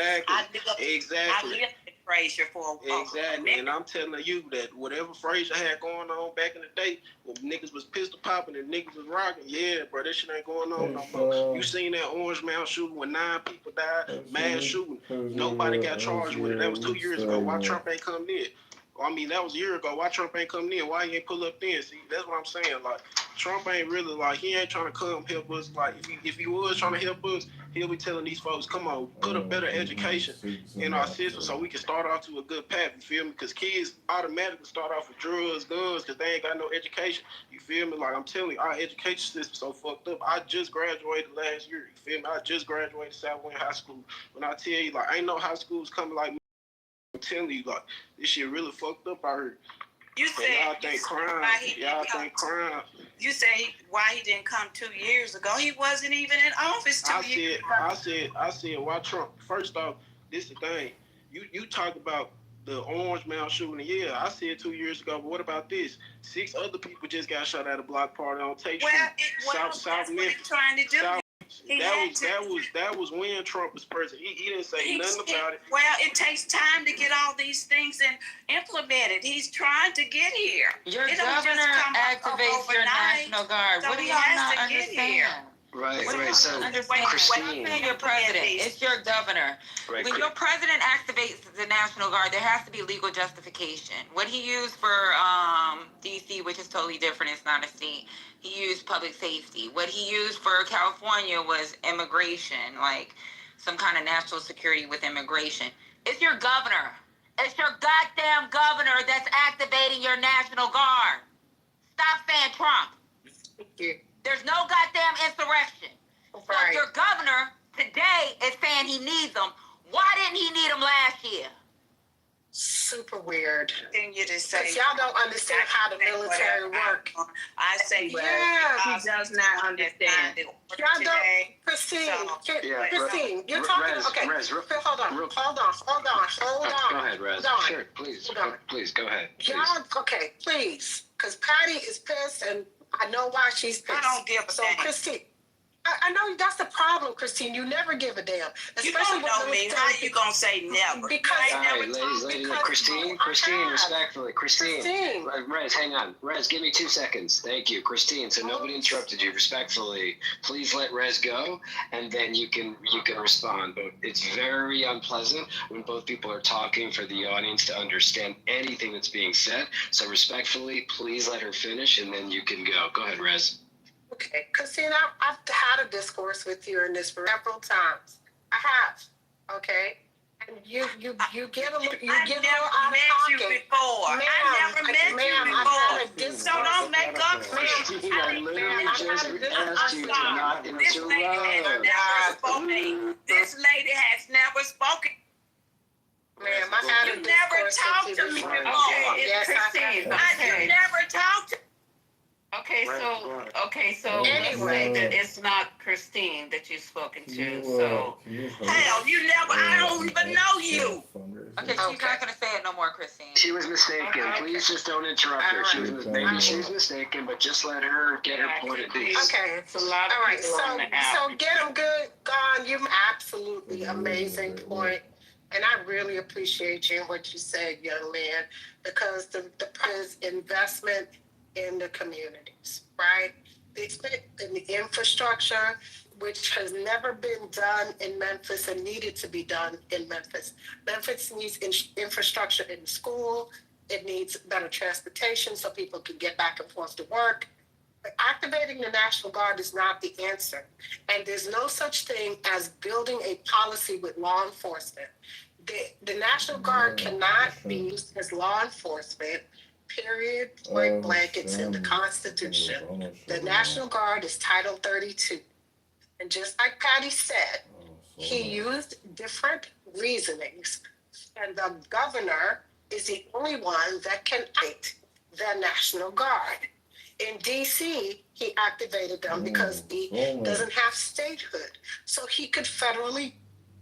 Exactly. I lived in Fraser for exactly, and I'm telling you that whatever Fraser had going on back in the day, when niggas was pistol popping and niggas was rocking, yeah, bro, that shit ain't going on no more. You seen that Orange Mound shooting when 9 people died, mass shooting. Nobody got charged with it. That was 2 years ago. Why Trump ain't come in? I mean, that was a year ago. Why Trump ain't coming in? Why he ain't pull up then? See, that's what I'm saying. Like, Trump ain't really, like, he ain't trying to come help us. Like, if he was trying to help us, he'll be telling these folks, come on, put a better education in our system so we can start off to a good path, you feel me? Because kids automatically start off with drugs, guns, because they ain't got no education, you feel me? Like, I'm telling you, our education system so fucked up. I just graduated last year, you feel me? I just graduated Southwind High School. When I tell you, like, ain't no high schools coming like me. I'm telling you, like, this shit really fucked up out here. You said y'all think crime. You say why he didn't come 2 years ago? He wasn't even in office 2 years ago. I said, why Trump? First off, this is the thing. You talk about the Orange Mound shooting. Yeah, I said 2 years ago, but what about this? 6 other people just got shot at a block party on Tate Street, South Memphis. Trying to do. That was when Trump was president. He didn't say nothing about it. Well, it takes time to get all these things implemented. He's trying to get here. Your governor activates your National Guard. So what do y'all not understand? Right. So, Christine, your president. It's your governor. Right, when your president activates the National Guard, there has to be legal justification. What he used for D.C., which is totally different, it's not a state. He used public safety. What he used for California was immigration, like some kind of national security with immigration. It's your governor. It's your goddamn governor that's activating your National Guard. Stop saying Trump. Thank you. There's no goddamn insurrection. So if your governor today is saying he needs them, why didn't he need them last year? Super weird. Continue to say y'all don't understand how the military work. I say yeah, he does not understand. Y'all don't, Christine. Christine, you're talking. Okay, hold on. Go ahead, Rez. Sure, please. Please go ahead. Y'all, okay, please, because Patty is pissed, and I know why she's pissed. I don't give a damn. So, Christine. I know that's the problem, Christine. You never give a damn. You don't know me. How you gonna say never? Because Christine, respectfully, Christine. Rez, hang on. Rez, give me 2 seconds. Thank you, Christine. So nobody interrupted you. Respectfully, please let Rez go, and then you can respond. But it's very unpleasant when both people are talking for the audience to understand anything that's being said. So respectfully, please let her finish, and then you can go. Go ahead, Rez. Okay, Christine, I've had a discourse with you in this several times. I have, okay? And you get a little, out of pocket. You before. I never met you before. So don't make up for Christine, I literally just asked you to not interrupt. This lady has never spoken. This lady has never spoken. Ma'am, I had a never talked to me before. Yes, Christine. I never talked to Okay, so anyway, that it's not Christine that you've spoken to. So hell, I don't even know you. Okay, she's not gonna say it no more, Christine. She was mistaken. Please just don't interrupt her. Maybe she's mistaken, but just let her get her point at least. Okay, it's a lot of all right. people on the app. So get them good, gone. You absolutely amazing point. And I really appreciate you and what you said, young man, because the investment in the communities, right? In the infrastructure, which has never been done in Memphis and needed to be done in Memphis. Memphis needs infrastructure in school. It needs better transportation so people can get back and forth to work. But activating the National Guard is not the answer. And there's no such thing as building a policy with law enforcement. The National Guard cannot be used as law enforcement. Period, point blank, it's in the Constitution. The National Guard is Title 32. And just like Patty said, he used different reasonings. And the governor is the only one that can act the National Guard. In DC, he activated them because he doesn't have statehood. So he could federally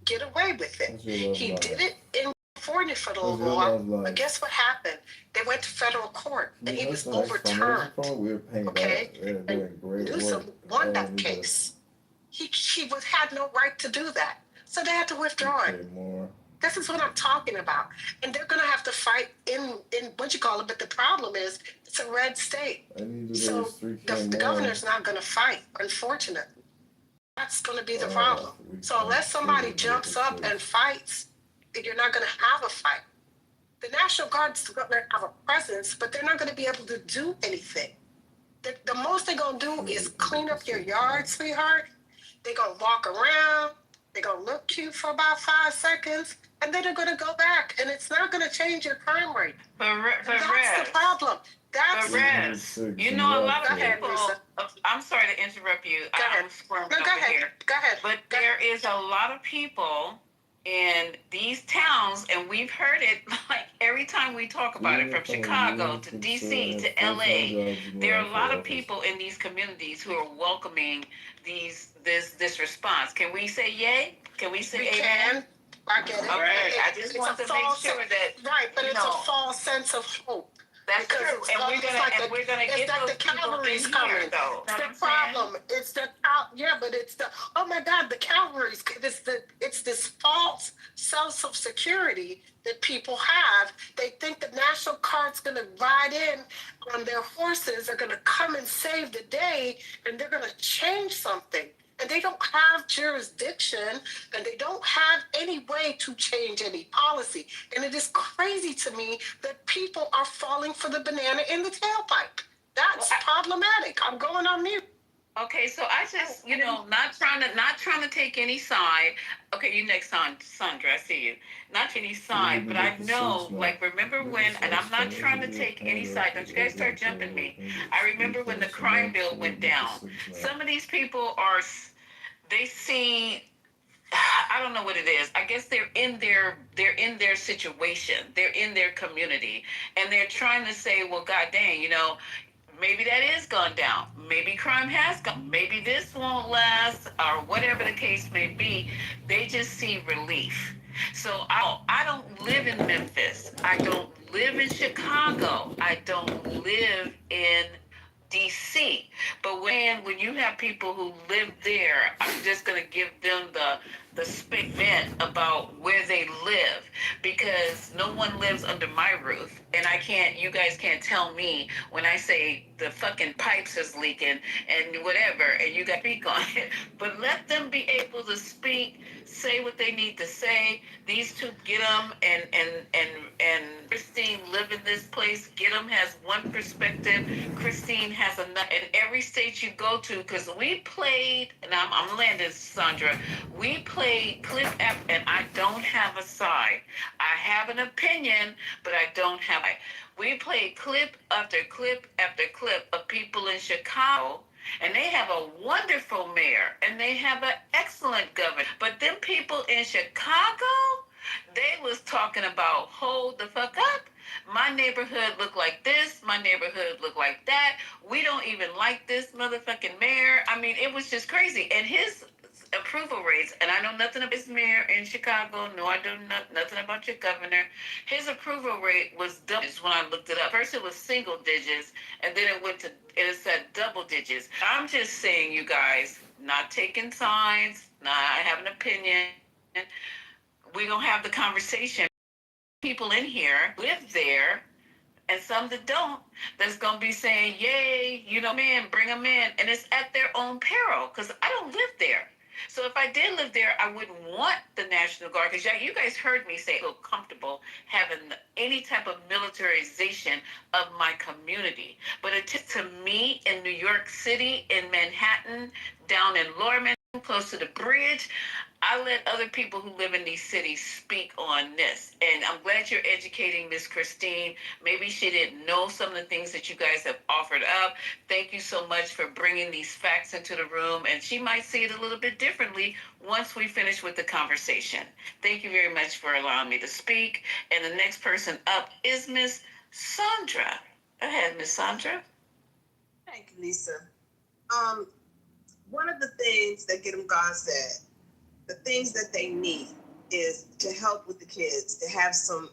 get away with it. He did it in California for a little while, but guess what happened? They went to federal court and he was overturned. Okay? And Newsom won that case. He had no right to do that. So they had to withdraw it. This is what I'm talking about. And they're going to have to fight in what you call it. But the problem is it's a red state. So the governor's not going to fight, unfortunately. That's going to be the problem. So unless somebody jumps up and fights, you're not going to have a fight. The National Guard's going to have a presence, but they're not going to be able to do anything. The most they're going to do is clean up your yard, sweetheart. They're going to walk around. They're going to look cute for about 5 seconds, and then they're going to go back, and it's not going to change your crime rate. That's the problem. That's Rez, you know, a lot of people. I'm sorry to interrupt you. I'm squirming over here. Go ahead. But there is a lot of people in these towns, and we've heard it like every time we talk about it, from Chicago to DC to LA. There are a lot of people in these communities who are welcoming this response. Can we say yay? Can we say amen? I get it. Okay. I just want to make sure that but it's a false sense of hope. That's true, and we're gonna get those the cavalry's coming. though. It's the problem. It's the but it's the oh my God, the cavalry's. It's this false sense of security that people have. They think the National Guard's gonna ride in on their horses. They're gonna come and save the day, and they're gonna change something. And they don't have jurisdiction, and they don't have any way to change any policy. And it is crazy to me that people are falling for the banana in the tailpipe. That's problematic. I'm going on mute. Okay, so I just, not trying to take any side. Okay, you next on Sandra, I see you. Not any side, but I know, remember when, and I'm not trying to take any side, don't you guys start jumping me. I remember when the crime bill went down. Some of these people they see, I don't know what it is. I guess they're in their situation. They're in their community, and they're trying to say, well, God dang, maybe that is gone down. Maybe crime has gone. Maybe this won't last, or whatever the case may be. They just see relief. So I don't live in Memphis. I don't live in Chicago. I don't live in DC. But when you have people who live there, I'm just going to give them the vent about where they live, because no one lives under my roof, and you guys can't tell me when I say the fucking pipes is leaking and whatever, and you got to speak on it. But let them be able to speak, say what they need to say. These two, get them, and Christine live in this place. Get them has one perspective. Christine has another. In every state you go to, because we played, and I'm landing, Sandra. We played clip app, and I don't have a side. I have an opinion, but I don't have it. We played clip after clip after clip of people in Chicago, and they have a wonderful mayor, and they have an excellent governor. But them people in Chicago, they was talking about hold the fuck up. My neighborhood look like this. My neighborhood look like that. We don't even like this motherfucking mayor. I mean, it was just crazy. And his approval rates, and I know nothing about his mayor in Chicago. No, I do nothing about your governor. His approval rate was double when I looked it up. First it was single digits, and then it said double digits. I'm just saying, you guys, not taking sides, not having an opinion. We're going to have the conversation. People in here live there, and some that don't, that's going to be saying, yay, man, bring them in. And it's at their own peril, because I don't live there. So if I did live there, I wouldn't want the National Guard, because you guys heard me say I feel comfortable having any type of militarization of my community. But to me, in New York City, in Manhattan, down in Lorman, close to the bridge, I let other people who live in these cities speak on this. And I'm glad you're educating Miss Christine. Maybe she didn't know some of the things that you guys have offered up. Thank you so much for bringing these facts into the room. And she might see it a little bit differently once we finish with the conversation. Thank you very much for allowing me to speak. And the next person up is Miss Sandra. Go ahead, Miss Sandra. Thank you, Lisa. One of the things that Get 'em Gone said, the things that they need is to help with the kids, to have some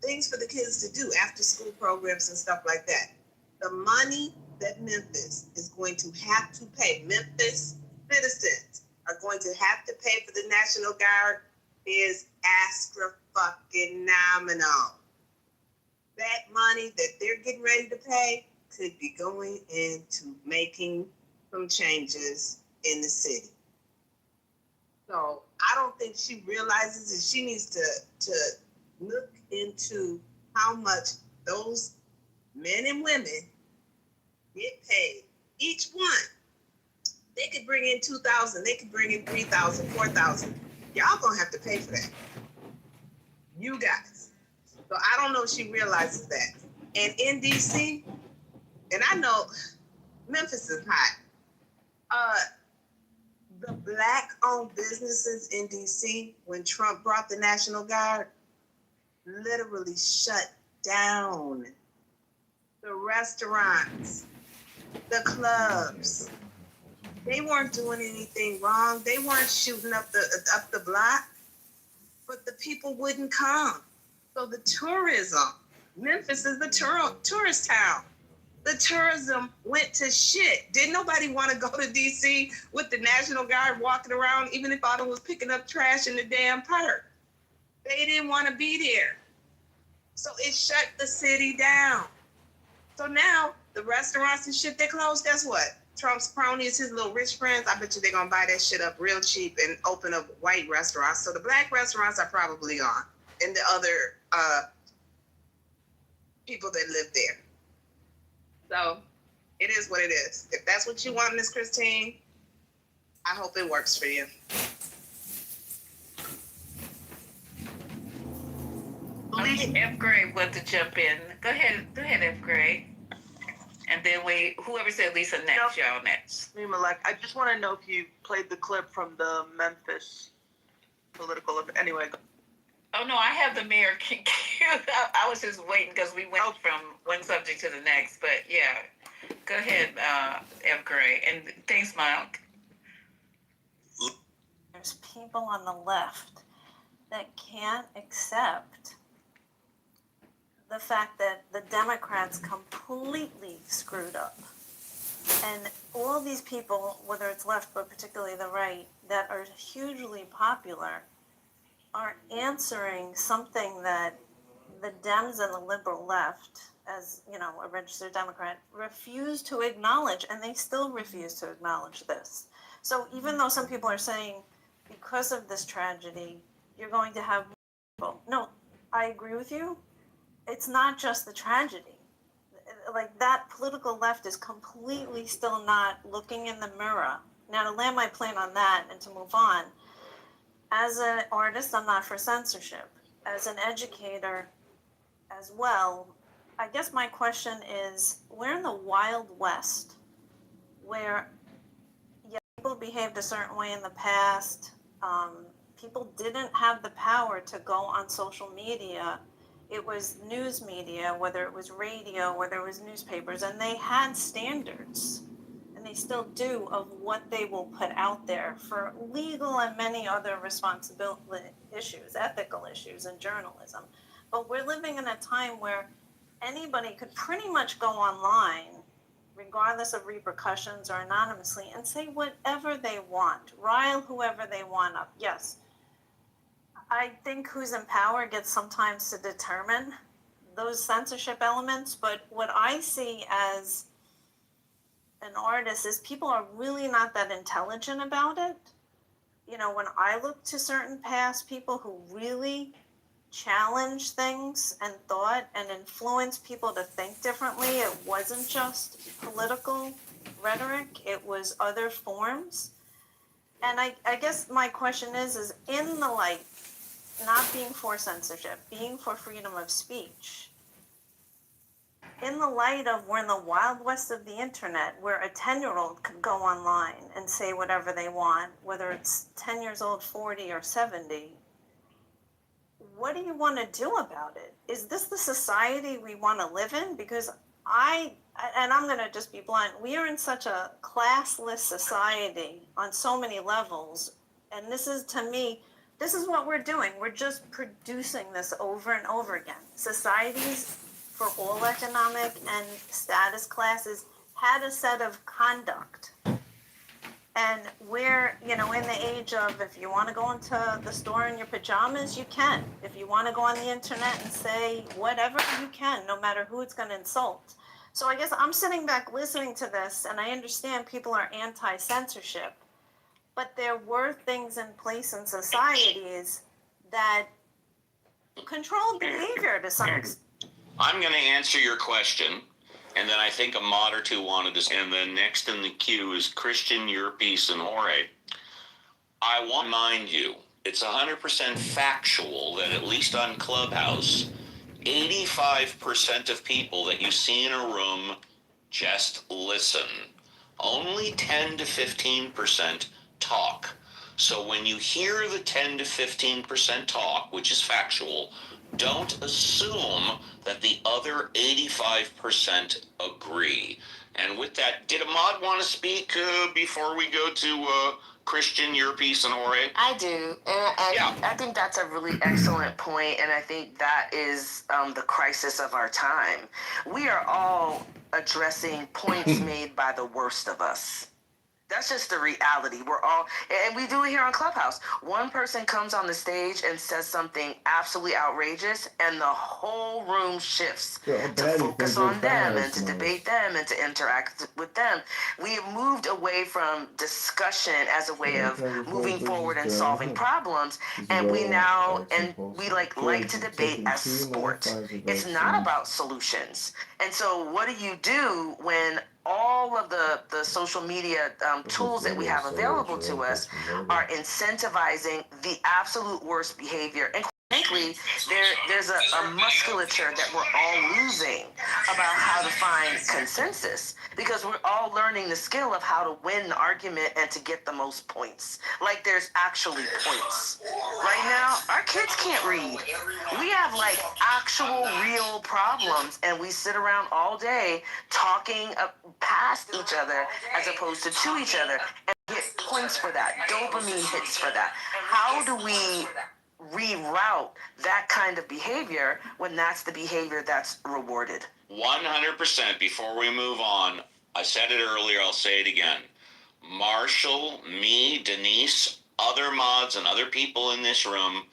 things for the kids to do, after school programs and stuff like that. The money that Memphis is going to have to pay, Memphis citizens are going to have to pay for the National Guard is astrofucking-nominal. That money that they're getting ready to pay could be going into making some changes in the city. So I don't think she realizes that she needs to look into how much those men and women get paid. Each one, they could bring in 2,000, they could bring in 3,000, 4,000. Y'all gonna have to pay for that. You guys. So I don't know if she realizes that. And in DC, and I know Memphis is hot. The Black-owned businesses in DC, when Trump brought the National Guard, literally shut down. The restaurants, the clubs, they weren't doing anything wrong. They weren't shooting up the block, but the people wouldn't come. So the tourism, Memphis is the tourist town. The tourism went to shit. Didn't nobody want to go to DC with the National Guard walking around, even if Autumn was picking up trash in the damn park? They didn't want to be there. So it shut the city down. So now the restaurants and shit, they closed. Guess what? Trump's cronies, his little rich friends, I bet you they're going to buy that shit up real cheap and open up white restaurants. So the black restaurants are probably gone. And the other people that live there. So it is what it is. If that's what you want, Miss Christine, I hope it works for you. F. Gray wants to jump in. Go ahead, F. Gray. And then whoever said Lisa next, y'all next. I just want to know if you played the clip from the Memphis political event. Anyway. Oh, no, I have the mayor queued up. I was just waiting because we went from one subject to the next. But, yeah, go ahead, F. Gray. And thanks, Mike. There's people on the left that can't accept the fact that the Democrats completely screwed up. And all these people, whether it's left, but particularly the right, that are hugely popular, are answering something that the Dems and the liberal left, as you know, a registered Democrat, refuse to acknowledge, and they still refuse to acknowledge this. So even though some people are saying, because of this tragedy, you're going to have people. No, I agree with you. It's not just the tragedy. Like, that political left is completely still not looking in the mirror. Now, to land my plane on that and to move on, as an artist, I'm not for censorship. As an educator as well, I guess my question is, we're in the Wild West, where people behaved a certain way in the past. People didn't have the power to go on social media. It was news media, whether it was radio, whether it was newspapers, and they had standards, and they still do, of what they will put out there for legal and many other responsibility issues, ethical issues in journalism. But we're living in a time where anybody could pretty much go online, regardless of repercussions or anonymously, and say whatever they want, rile whoever they want up. Yes, I think who's in power gets sometimes to determine those censorship elements, but what I see as an artist is people are really not that intelligent about it. You know, when I look to certain past people who really challenge things and thought and influence people to think differently, it wasn't just political rhetoric, it was other forms. And I guess my question is in the light, not being for censorship, being for freedom of speech, in the light of we're in the Wild West of the internet, where a 10-year-old could go online and say whatever they want, whether it's 10 years old, 40, or 70, what do you want to do about it? Is this the society we want to live in? Because I and I'm going to just be blunt, we are in such a classless society on so many levels. And this is, to me, this is what we're doing. We're just producing this over and over again. Societies for all economic and status classes had a set of conduct. And we're, in the age of, if you want to go into the store in your pajamas, you can. If you want to go on the internet and say whatever, you can, no matter who it's going to insult. So I guess I'm sitting back listening to this, and I understand people are anti-censorship, but there were things in place in societies that control behavior to some extent. I'm going to answer your question, and then I think a mod or two wanted to, and then next in the queue is Christian, Your Peace, and Jorge. I want to remind you, it's 100% factual that at least on Clubhouse, 85% of people that you see in a room just listen. Only 10 to 15% talk. So when you hear the 10 to 15% talk, which is factual, don't assume that the other 85% agree. And with that, did a mod want to speak before we go to Christian, Your Peace, and Jorge? I do, and I think that's a really excellent point, and I think that is the crisis of our time. We are all addressing points made by the worst of us. That's just the reality. We're all, and we do it here on Clubhouse. One person comes on the stage and says something absolutely outrageous, and the whole room shifts to focus on them and to debate them and to interact with them. We have moved away from discussion as a way of moving forward and solving problems, and we now, and we like to debate as sport. It's not about solutions. And so what do when all of the social media tools that we have available to us are incentivizing the absolute worst behavior? And frankly, there's a musculature that we're all losing about how to find consensus, because we're all learning the skill of how to win the argument and to get the most points. Like there's actually points. Right now, our kids can't read. We have like actual real problems, and we sit around all day talking past each other as opposed to each other, and get points for that, dopamine hits for that. How do we reroute that kind of behavior when that's the behavior that's rewarded? 100%. Before we move on, I said it earlier, I'll say it again. Marshall, me, Denise, other mods, and other people in this room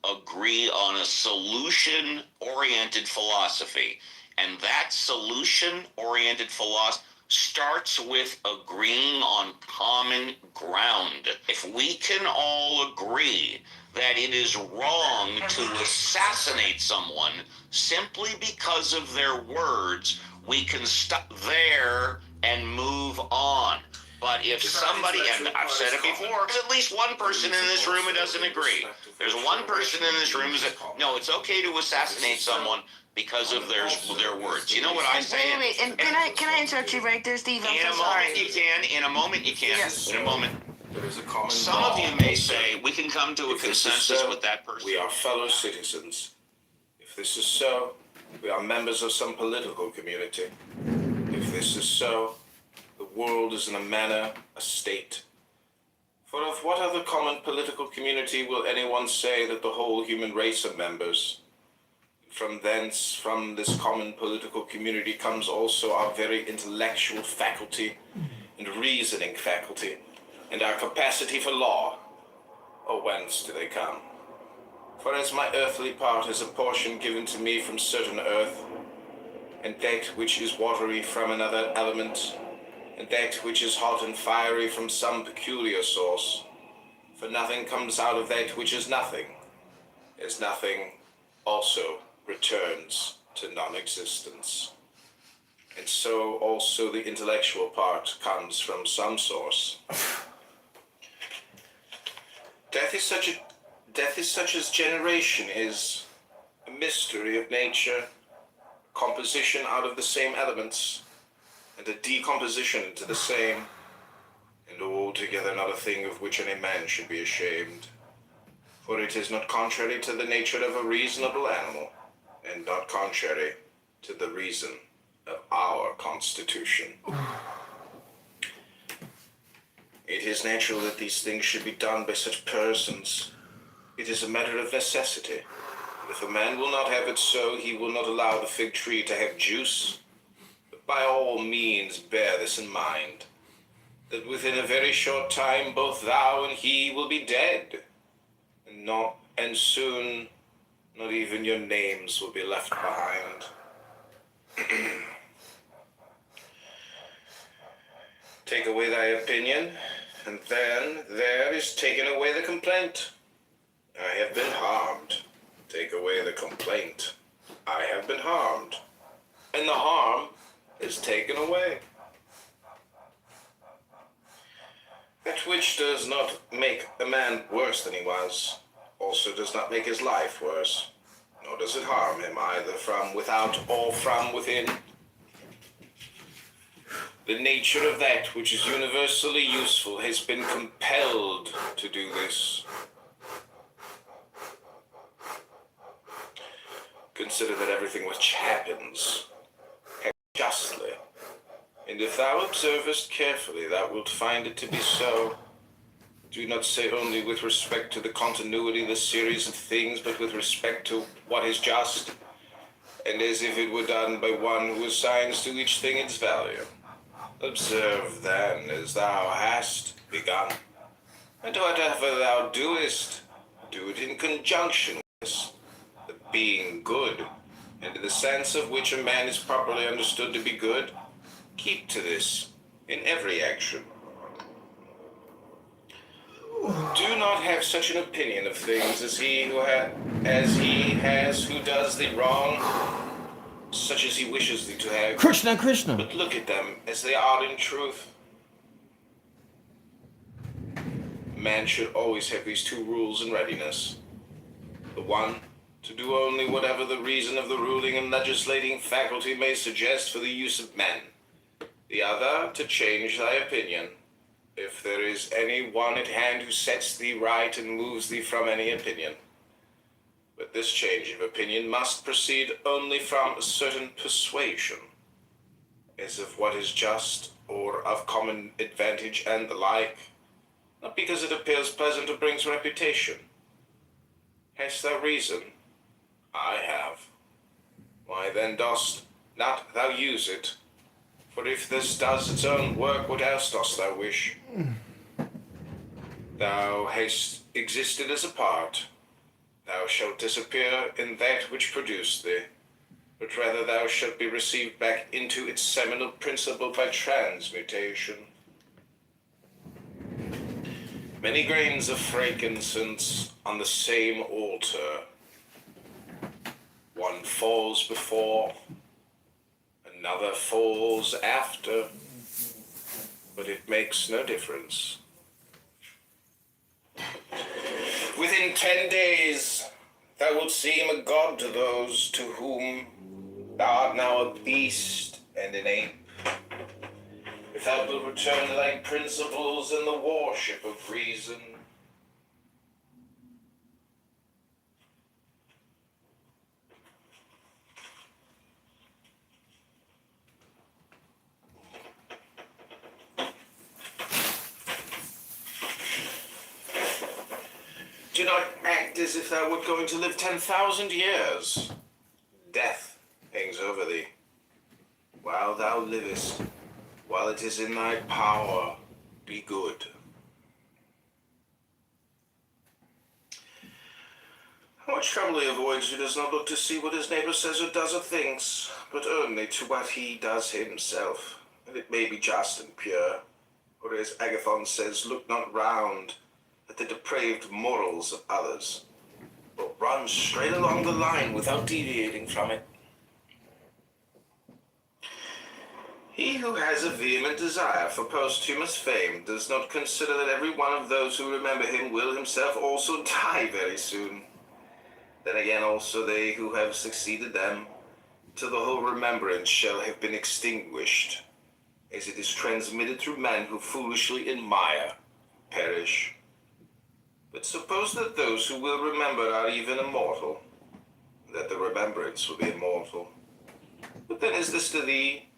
agree on a solution-oriented philosophy. And that solution-oriented philosophy starts with agreeing on common ground. If we can all agree that it is wrong to assassinate someone simply because of their words, we can stop there and move on. But if somebody, and I've said it before, there's at least one person in this room who doesn't agree. There's one person in this room who says, no, it's okay to assassinate someone because of their words. You know what I say? Wait, and can I interrupt you right there, Steve? In a moment you can. In a moment you can. In a moment. Some of you may say we can come to a consensus with that person. We are fellow citizens. If this is so, we are members of some political community. If this is so, the world is in a manner a state. For of what other common political community will anyone say that the whole human race are members? From thence, from this common political community comes also our very intellectual faculty and reasoning faculty, and our capacity for law. Or whence do they come? For as my earthly part is a portion given to me from certain earth, and that which is watery from another element, and that which is hot and fiery from some peculiar source, for nothing comes out of that which is nothing, as nothing also returns to non-existence. And so also the intellectual part comes from some source. Death is such as generation is, a mystery of nature, composition out of the same elements, and a decomposition into the same, and altogether not a thing of which any man should be ashamed. For it is not contrary to the nature of a reasonable animal, and not contrary to the reason of our Constitution. It is natural that these things should be done by such persons. It is a matter of necessity. If a man will not have it so, he will not allow the fig tree to have juice. But by all means bear this in mind, that within a very short time both thou and he will be dead, and soon not even your names will be left behind. Take away thy opinion, and then there is taken away the complaint. I have been harmed. Take away the complaint. I have been harmed. And the harm is taken away. That which does not make a man worse than he was, also does not make his life worse, nor does it harm him either from without or from within. The nature of that which is universally useful has been compelled to do this. Consider that everything which happens justly, and if thou observest carefully, thou wilt find it to be so. Do not say only with respect to the continuity, the series of things, but with respect to what is just, and as if it were done by one who assigns to each thing its value. Observe then as thou hast begun, and whatever thou doest, do it in conjunction with this, the being good, and in the sense of which a man is properly understood to be good. Keep to this in every action. Do not have such an opinion of things as he has who does thee wrong, such as he wishes thee to have. Krishna. But look at them as they are in truth. Man should always have these two rules in readiness. The one, to do only whatever the reason of the ruling and legislating faculty may suggest for the use of men. The other, to change thy opinion, if there is any one at hand who sets thee right and moves thee from any opinion. But this change of opinion must proceed only from a certain persuasion, as of what is just or of common advantage and the like, not because it appears pleasant or brings reputation. Hast thou reason? I have. Why then dost not thou use it? For if this does its own work, what else dost thou wish? Thou hast existed as a part. Thou shalt disappear in that which produced thee, but rather thou shalt be received back into its seminal principle by transmutation. Many grains of frankincense on the same altar. One falls before, another falls after, but it makes no difference. Within 10 days, thou wilt seem a god to those to whom thou art now a beast and an ape. If thou wilt return to thy principles and the worship of reason, do not act as if thou wert going to live 10,000 years. Death hangs over thee. While thou livest, while it is in thy power, be good. How much trouble he avoids who does not look to see what his neighbor says or does of things, but only to what he does himself, and it may be just and pure. Or as Agathon says, look not round at the depraved morals of others, but run straight along the line without deviating from it. He who has a vehement desire for posthumous fame does not consider that every one of those who remember him will himself also die very soon. Then again also they who have succeeded them, till the whole remembrance shall have been extinguished, as it is transmitted through men who foolishly admire, perish. But suppose that those who will remember are even immortal, that the remembrance will be immortal. But then is this to thee?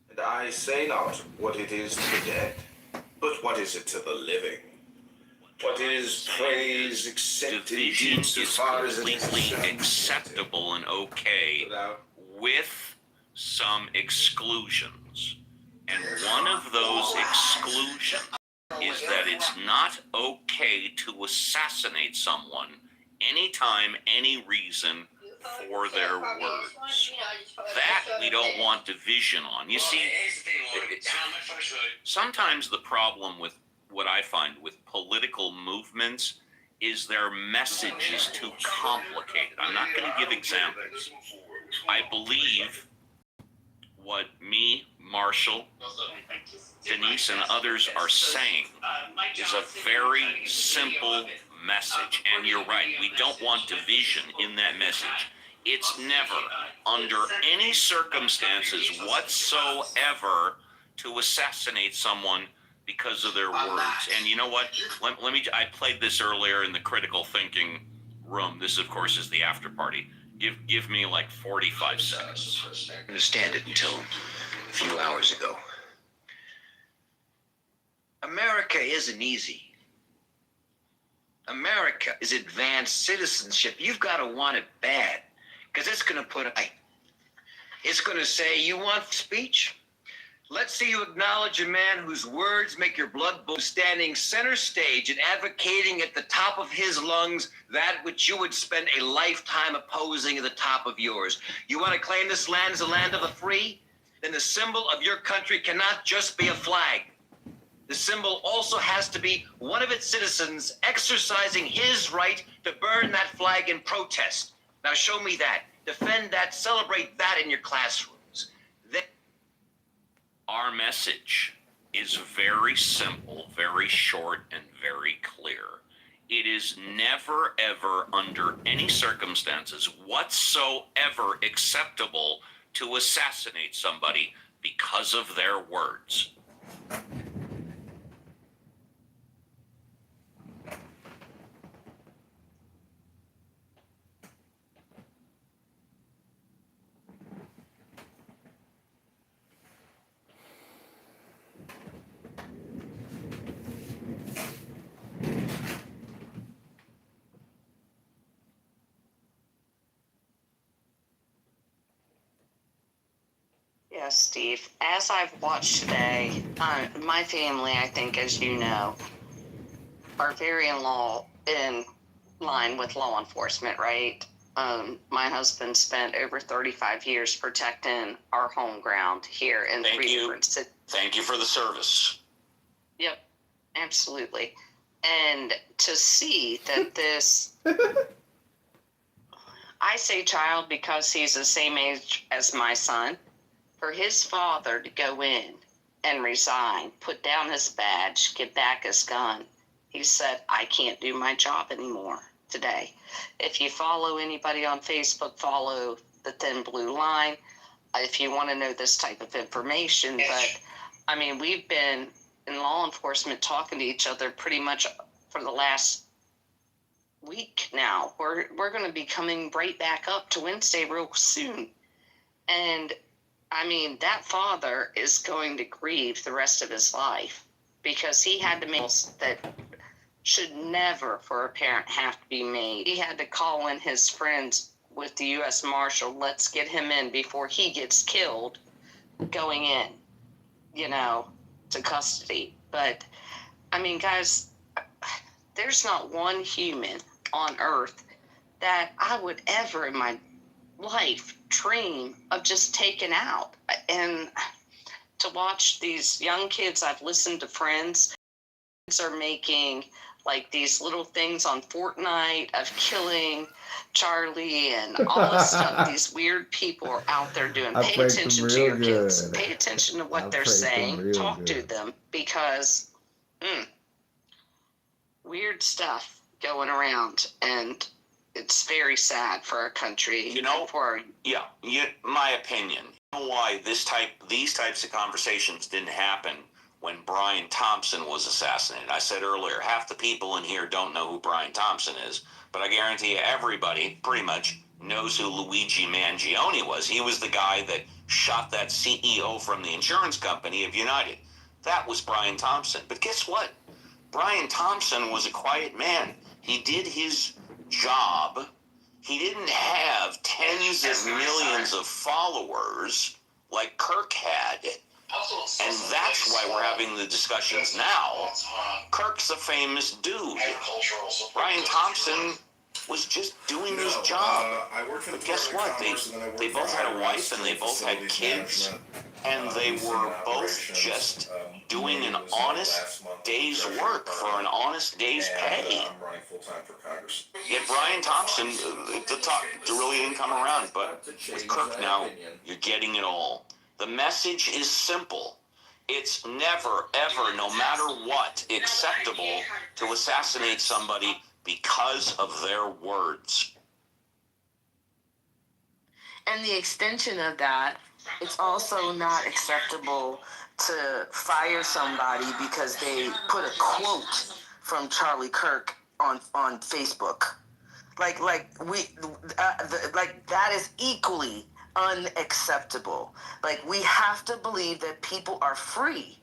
And I say not what it is to the dead, but what is it to the living? What is praise accepted Division so is far as it is completely acceptable and okay with some exclusions. And one of those exclusions is that it's not okay to assassinate someone anytime, any reason for their words. That we don't want division on. You see, sometimes the problem with what I find with political movements is their message is too complicated. I'm not going to give examples. I believe what me, Marshall, Denise, and others are saying is a very simple message. And you're right, we don't want division in that message. It's never, under any circumstances whatsoever, to assassinate someone because of their words. And you know what? Let me. I played this earlier in the critical thinking room. This, of course, is the after party. Give me like 45 seconds. I understand it until a few hours ago. America isn't easy. America is advanced citizenship. You've got to want it bad, because it's going to it's going to say, you want speech? Let's see you acknowledge a man whose words make your blood boil, standing center stage and advocating at the top of his lungs that which you would spend a lifetime opposing at the top of yours. You want to claim this land as the land of the free? Then the symbol of your country cannot just be a flag. The symbol also has to be one of its citizens exercising his right to burn that flag in protest. Now show me that. Defend that. Celebrate that in your classrooms. Our message is very simple, very short, and very clear. It is never, ever, under any circumstances whatsoever acceptable to assassinate somebody because of their words. Yes, Steve. As I've watched today, my family, I think, as you know, are very in line with law enforcement, right? My husband spent over 35 years protecting our home ground here in different cities. Thank you for the service. Yep, absolutely. And to see that this, I say child because he's the same age as my son, for his father to go in and resign, put down his badge, get back his gun, he said, I can't do my job anymore today. If you follow anybody on Facebook, follow the Thin Blue Line if you want to know this type of information. But, I mean, we've been in law enforcement talking to each other pretty much for the last week now. We're going to be coming right back up to Wednesday real soon. And I mean, that father is going to grieve the rest of his life because he had to make that should never for a parent have to be made. He had to call in his friends with the U.S. Marshal, let's get him in before he gets killed going in, to custody. But, I mean, guys, there's not one human on earth that I would ever in my life dream of just taking out. And to watch these young kids, I've listened to friends are making like these little things on Fortnite of killing Charlie and all this stuff. These weird people are out there doing. Pay attention to your kids. Pay attention to what they're saying. Talk to them because weird stuff going around, and it's very sad for our country. My opinion. You know why these types of conversations didn't happen when Brian Thompson was assassinated? I said earlier, half the people in here don't know who Brian Thompson is, but I guarantee you everybody pretty much knows who Luigi Mangione was. He was the guy that shot that CEO from the insurance company of United. That was Brian Thompson. But guess what? Brian Thompson was a quiet man. He did his job. He didn't have tens of millions of followers like Kirk had. And that's why we're having the discussions now. Kirk's a famous dude. Brian Thompson was just doing his job. But guess what? They both had a wife and they both had kids. And they were both just doing an honest day's work for an honest day's pay. Yet Brian Thompson, the top really didn't come around. But with Kirk now, you're getting it all. The message is simple. It's never, ever, no matter what, acceptable to assassinate somebody because of their words. And the extension of that, it's also not acceptable to fire somebody because they put a quote from Charlie Kirk on Facebook. Like that is equally unacceptable. Like, we have to believe that people are free.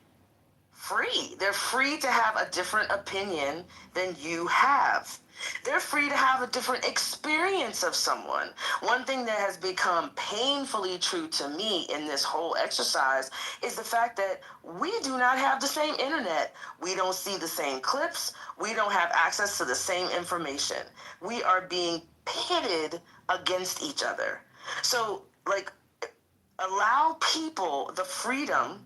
They're free to have a different opinion than you have. They're free to have a different experience of someone. One thing that has become painfully true to me in this whole exercise is the fact that we do not have the same internet. We don't see the same clips. We don't have access to the same information. We are being pitted against each other. So, like, allow people the freedom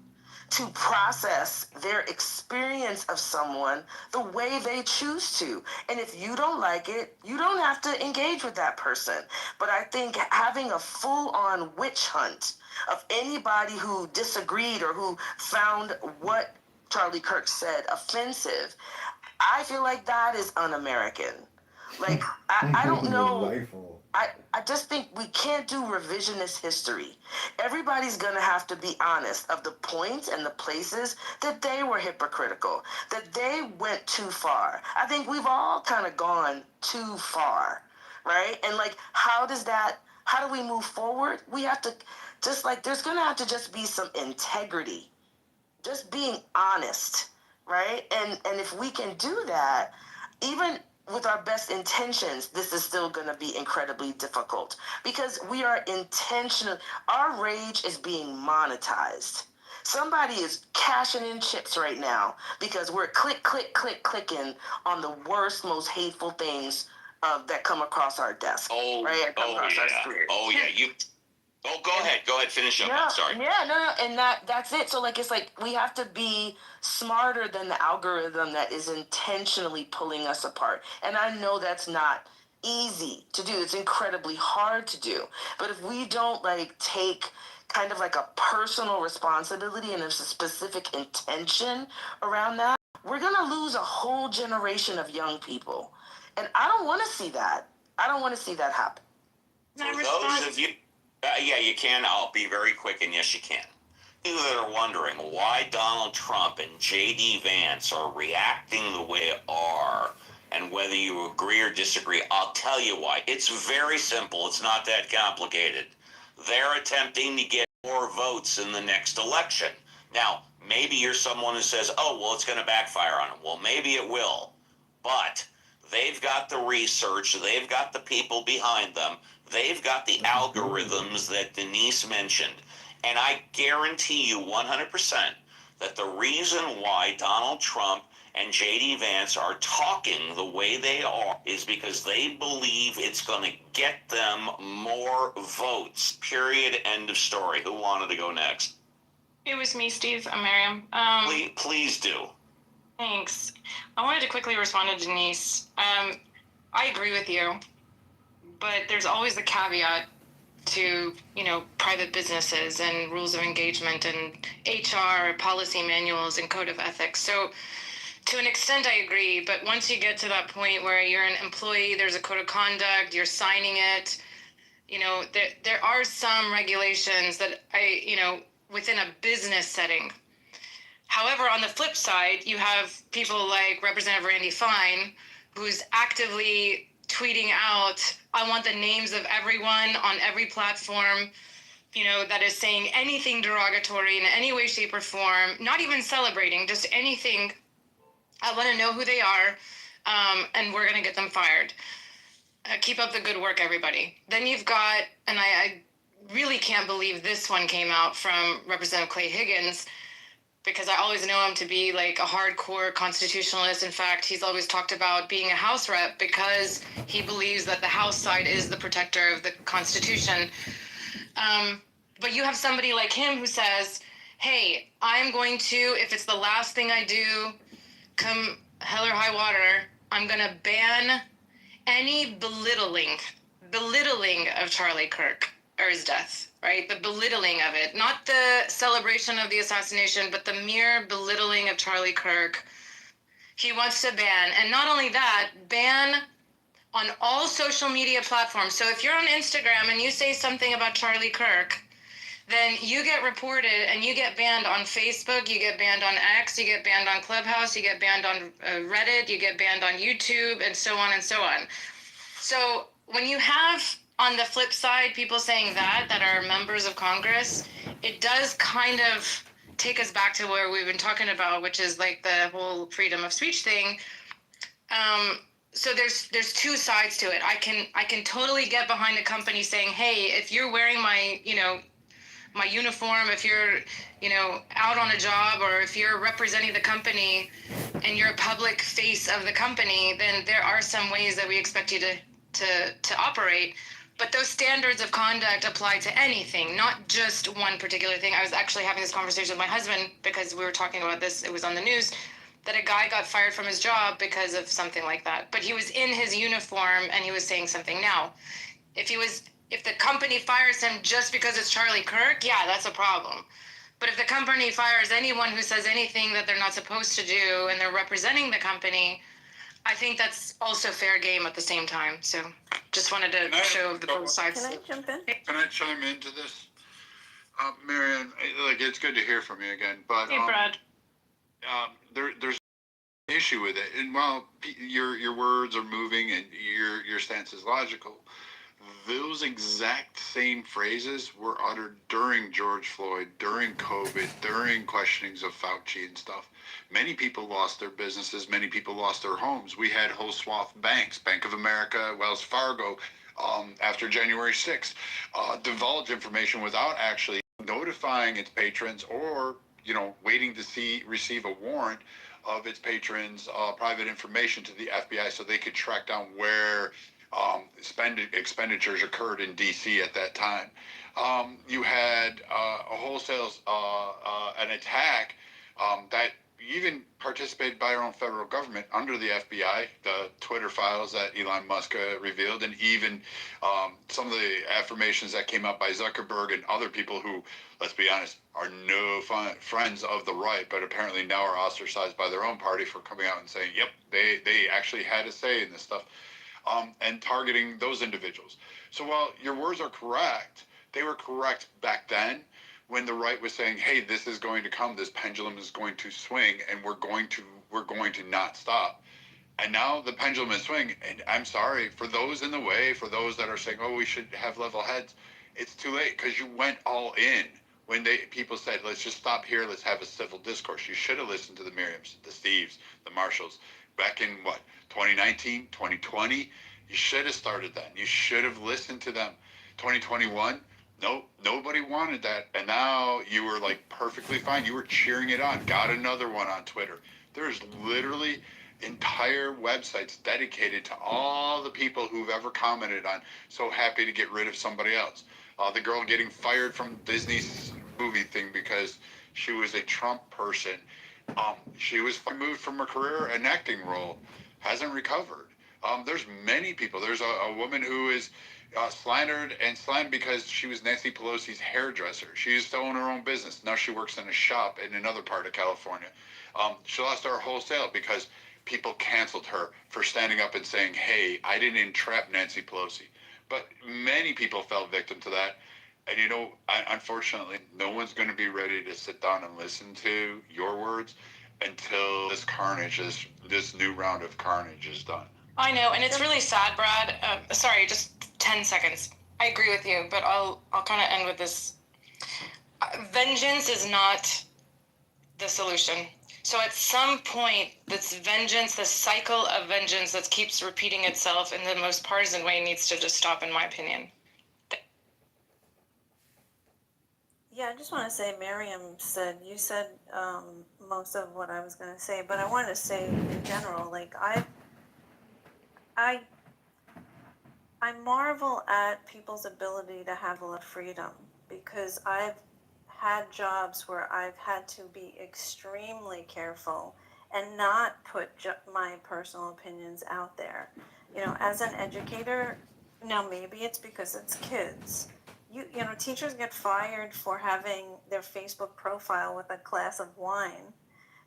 to process their experience of someone the way they choose to. And if you don't like it, you don't have to engage with that person. But I think having a full-on witch hunt of anybody who disagreed or who found what Charlie Kirk said offensive, I feel like that is un-American. Like, I don't know. I just think we can't do revisionist history. Everybody's going to have to be honest of the points and the places that they were hypocritical, that they went too far. I think we've all kind of gone too far, right? And, like, how do we move forward? We have to, just like, there's going to have to just be some integrity, just being honest, right? And if we can do that, even with our best intentions, this is still going to be incredibly difficult because we are intentional. Our rage is being monetized. Somebody is cashing in chips right now because we're clicking on the worst, most hateful things that come across our desk. Oh, right? Oh, yeah. Go ahead. Go ahead. Finish up. Yeah, I'm sorry. Yeah, no, and that's it. So, like, it's like we have to be smarter than the algorithm that is intentionally pulling us apart. And I know that's not easy to do. It's incredibly hard to do. But if we don't, like, take kind of like a personal responsibility and there's a specific intention around that, we're going to lose a whole generation of young people. And I don't want to see that. I don't want to see that happen. For those of you, yeah, you can. I'll be very quick, and yes, you can. You that are wondering why Donald Trump and J.D. Vance are reacting the way they are, and whether you agree or disagree, I'll tell you why. It's very simple. It's not that complicated. They're attempting to get more votes in the next election. Now, maybe you're someone who says, oh, well, it's going to backfire on them. Well, maybe it will. But they've got the research. They've got the people behind them. They've got the algorithms that Denise mentioned. And I guarantee you 100% that the reason why Donald Trump and J.D. Vance are talking the way they are is because they believe it's going to get them more votes. Period. End of story. Who wanted to go next? It was me, Steve. I'm Miriam. Please do. Thanks. I wanted to quickly respond to Denise. I agree with you, but there's always the caveat to, private businesses and rules of engagement and HR policy manuals and code of ethics. So to an extent, I agree. But once you get to that point where you're an employee, there's a code of conduct, you're signing it, there are some regulations that within a business setting. However, on the flip side, you have people like Representative Randy Fine, who's actively tweeting out, I want the names of everyone on every platform, you know, that is saying anything derogatory in any way, shape, or form, not even celebrating, just anything. I want to know who they are, and we're going to get them fired. Keep up the good work, everybody. Then you've got, and I really can't believe this one came out from Representative Clay Higgins, because I always know him to be like a hardcore constitutionalist. In fact, he's always talked about being a House rep because he believes that the House side is the protector of the Constitution. But you have somebody like him who says, hey, I'm going to, if it's the last thing I do, come hell or high water, I'm going to ban any belittling of Charlie Kirk or his death, right? The belittling of it, not the celebration of the assassination, but the mere belittling of Charlie Kirk. He wants to ban, and not only that, ban on all social media platforms. So if you're on Instagram and you say something about Charlie Kirk, then you get reported and you get banned on Facebook, you get banned on X, you get banned on Clubhouse, you get banned on Reddit, you get banned on YouTube, and so on and so on. So when you have, on the flip side, people saying that are members of Congress, it does kind of take us back to where we've been talking about, which is like the whole freedom of speech thing. So there's two sides to it. I can totally get behind a company saying, hey, if you're wearing my, you know, my uniform, if you're, you know, out on a job, or if you're representing the company and you're a public face of the company, then there are some ways that we expect you to operate. But those standards of conduct apply to anything, not just one particular thing. I was actually having this conversation with my husband because we were talking about this. It was on the news that a guy got fired from his job because of something like that. But he was in his uniform and he was saying something. Now, if the company fires him just because it's Charlie Kirk, yeah, that's a problem. But if the company fires anyone who says anything that they're not supposed to do and they're representing the company, I think that's also fair game at the same time. So just wanted to show the both sides. Can I jump in? Can I chime into this? Marianne, like, it's good to hear from you again. But hey, Brad. There's an issue with it. And while your words are moving and your stance is logical, those exact same phrases were uttered during George Floyd, during COVID, during questionings of Fauci and stuff. Many people lost their businesses. Many people lost their homes. We had whole swath banks, Bank of America, Wells Fargo, after January 6th, divulge information without actually notifying its patrons or, you know, waiting to receive a warrant of its patrons' private information to the FBI so they could track down where expenditures occurred in D.C. at that time. You had a wholesale an attack that even participated by our own federal government under the FBI, the Twitter files that Elon Musk revealed, and even some of the affirmations that came out by Zuckerberg and other people who, let's be honest, are no friends of the right, but apparently now are ostracized by their own party for coming out and saying, yep, they actually had a say in this stuff. And targeting those individuals. So while your words are correct, they were correct back then when the right was saying, hey, this is going to come, this pendulum is going to swing, and we're going to not stop. And now the pendulum is swinging, and I'm sorry, for those in the way, for those that are saying, oh, we should have level heads, it's too late, because you went all in. When people said, let's just stop here, let's have a civil discourse. You should have listened to the Miriams, the Steves, the Marshalls, back in 2019, 2020, you should have started then. You should have listened to them. 2021, no, nobody wanted that. And now you were like perfectly fine. You were cheering it on. Got another one on Twitter. There's literally entire websites dedicated to all the people who've ever commented on so happy to get rid of somebody else. The girl getting fired from Disney's movie thing because she was a Trump person. She was removed from her career, an acting role, hasn't recovered. There's many people. There's a woman who is slandered and slammed because she was Nancy Pelosi's hairdresser. She used to own her own business. Now she works in a shop in another part of California. She lost her wholesale because people canceled her for standing up and saying, hey, I didn't entrap Nancy Pelosi. But many people fell victim to that. And, you know, unfortunately, no one's going to be ready to sit down and listen to your words until this carnage, this new round of carnage is done. I know, and it's really sad, Brad. Sorry, just 10 seconds. I agree with you, but I'll kind of end with this. Vengeance is not the solution. So at some point, this vengeance, this cycle of vengeance that keeps repeating itself in the most partisan way needs to just stop, in my opinion. Yeah, I just want to say, Miriam said, you said most of what I was going to say, but I wanted to say in general, like I marvel at people's ability to have a lot of freedom, because I've had jobs where I've had to be extremely careful and not put my personal opinions out there. You know, as an educator, now maybe it's because it's kids. You know, teachers get fired for having their Facebook profile with a glass of wine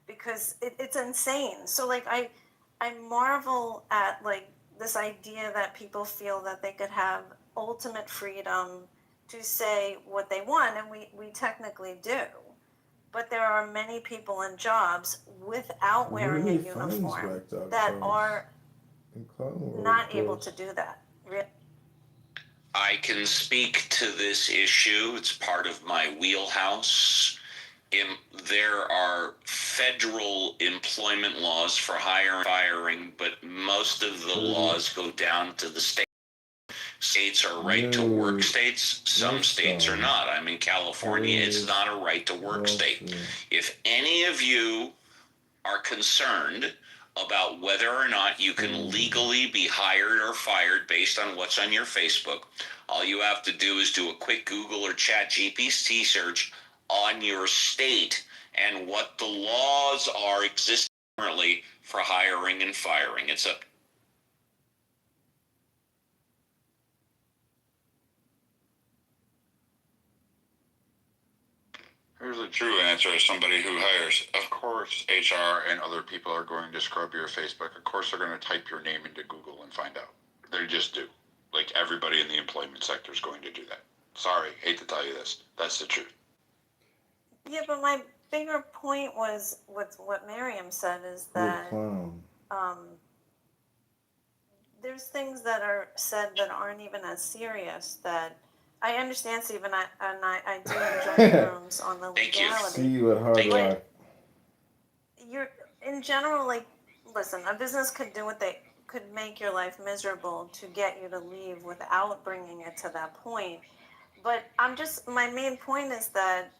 because it's insane. So like I marvel at like this idea that people feel that they could have ultimate freedom to say what they want, and we technically do. But there are many people in jobs without wearing a uniform that are not able to do that. I can speak to this issue. It's part of my wheelhouse. There are federal employment laws for hiring and firing, but most of the laws go down to the state. States are right to work states. Some states are not. I'm in California. It's not a right to work state. If any of you are concerned about whether or not you can legally be hired or fired based on what's on your Facebook, all you have to do is do a quick Google or Chat GPT search on your state and what the laws are existing currently for hiring and firing. It's a Here's the true answer as somebody who hires. Of course, HR and other people are going to scrub your Facebook. Of course, they're going to type your name into Google and find out. They just do. Like everybody in the employment sector is going to do that. Sorry, hate to tell you this. That's the truth. Yeah, but my bigger point was with what Miriam said is that there's things that are said that aren't even as serious that I understand, Steve, and I do enjoy the rooms on the legality. See you at Hard Rock. You're in general, like, listen, a business could do what they could make your life miserable to get you to leave without bringing it to that point. But my main point is that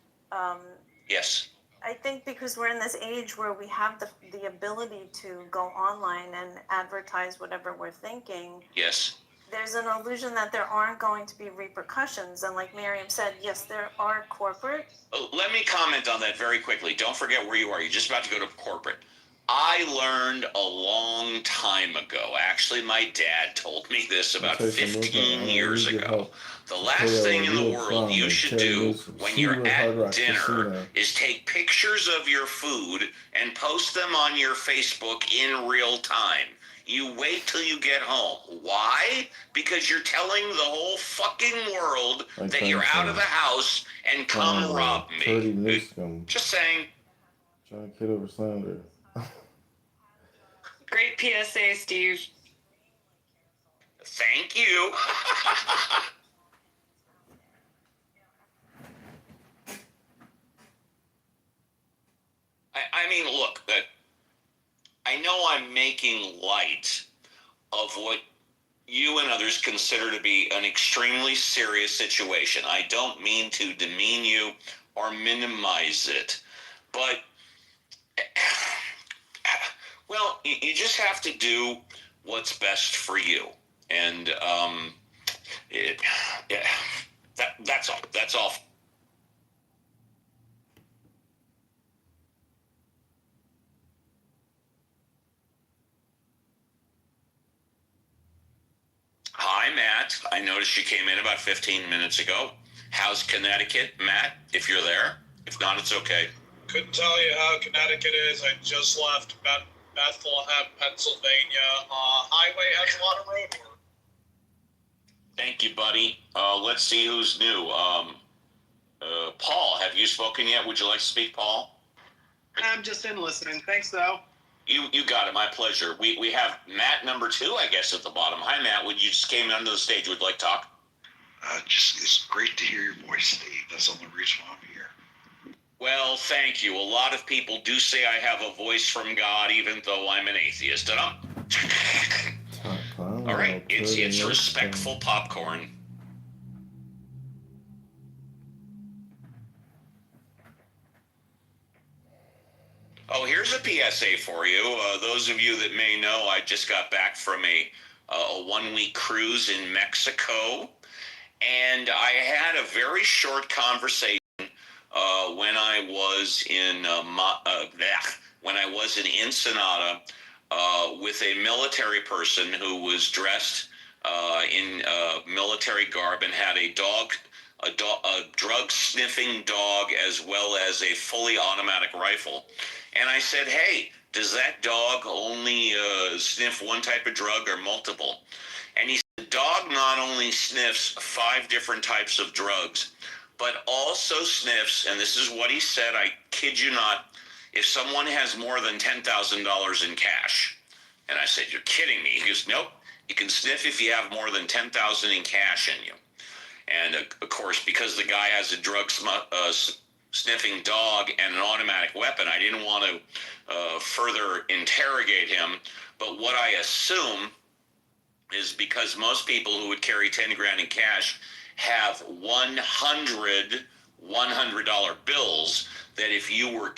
yes. I think because we're in this age where we have the ability to go online and advertise whatever we're thinking. Yes. There's an illusion that there aren't going to be repercussions. And like Miriam said, yes, there are corporate. Let me comment on that very quickly. Don't forget where you are. You're just about to go to corporate. I learned a long time ago. Actually, my dad told me this about 15 years ago. The last thing in the world you should do when you're at dinner is take pictures of your food and post them on your Facebook in real time. You wait till you get home. Why? Because you're telling the whole fucking world that you're out of the house and come rob me. Just saying. John Kitover slander. Great PSA, Steve. Thank you. I mean, look, I know I'm making light of what you and others consider to be an extremely serious situation. I don't mean to demean you or minimize it, but, well, you just have to do what's best for you. And that's all. That's all. Hi, Matt. I noticed you came in about 15 minutes ago. How's Connecticut, Matt, if you're there? If not, it's okay. Couldn't tell you how Connecticut is. I just left Bethlehem, Pennsylvania. Highway has a lot of road work. Thank you, buddy. Let's see who's new. Paul, have you spoken yet? Would you like to speak, Paul? I'm just in listening. Thanks, though. You got it. My pleasure. We have Matt number 2, I guess, at the bottom. Hi, Matt. You just came onto the stage. Would like to talk? It's great to hear your voice, Steve. That's the only reason why I'm here. Well, thank you. A lot of people do say I have a voice from God, even though I'm an atheist. All right, it's respectful popcorn. Oh, here's a PSA for you. Those of you that may know, I just got back from a 1-week cruise in Mexico, and I had a very short conversation when I was in Ensenada with a military person who was dressed in military garb and had a drug sniffing dog as well as a fully automatic rifle. And I said, hey, does that dog only sniff one type of drug or multiple? And he said, the dog not only sniffs 5 different types of drugs, but also sniffs, and this is what he said, I kid you not, if someone has more than $10,000 in cash. And I said, you're kidding me. He goes, nope, you can sniff if you have more than $10,000 in cash in you. And of course, because the guy has a drug sniffing dog and an automatic weapon, I didn't want to further interrogate him. But what I assume is because most people who would carry 10 grand in cash have $100 bills, that if you were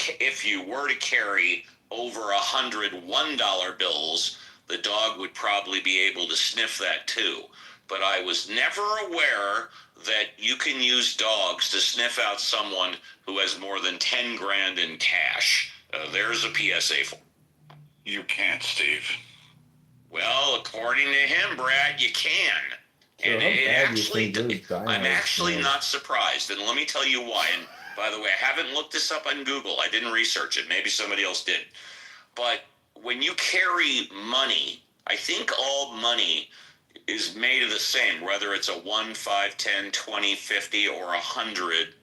to carry over $101 bills, the dog would probably be able to sniff that too. But I was never aware that you can use dogs to sniff out someone who has more than 10 grand in cash. There's a PSA for you. Can't, Steve. Well, according to him, Brad, you can. So And I'm actually man? not surprised. And let me tell you why. And by the way, I haven't looked this up on Google. I didn't research it. Maybe somebody else did. But when you carry money, I think all money is made of the same, whether it's a 1, 5, 10, 20, 50, or 100.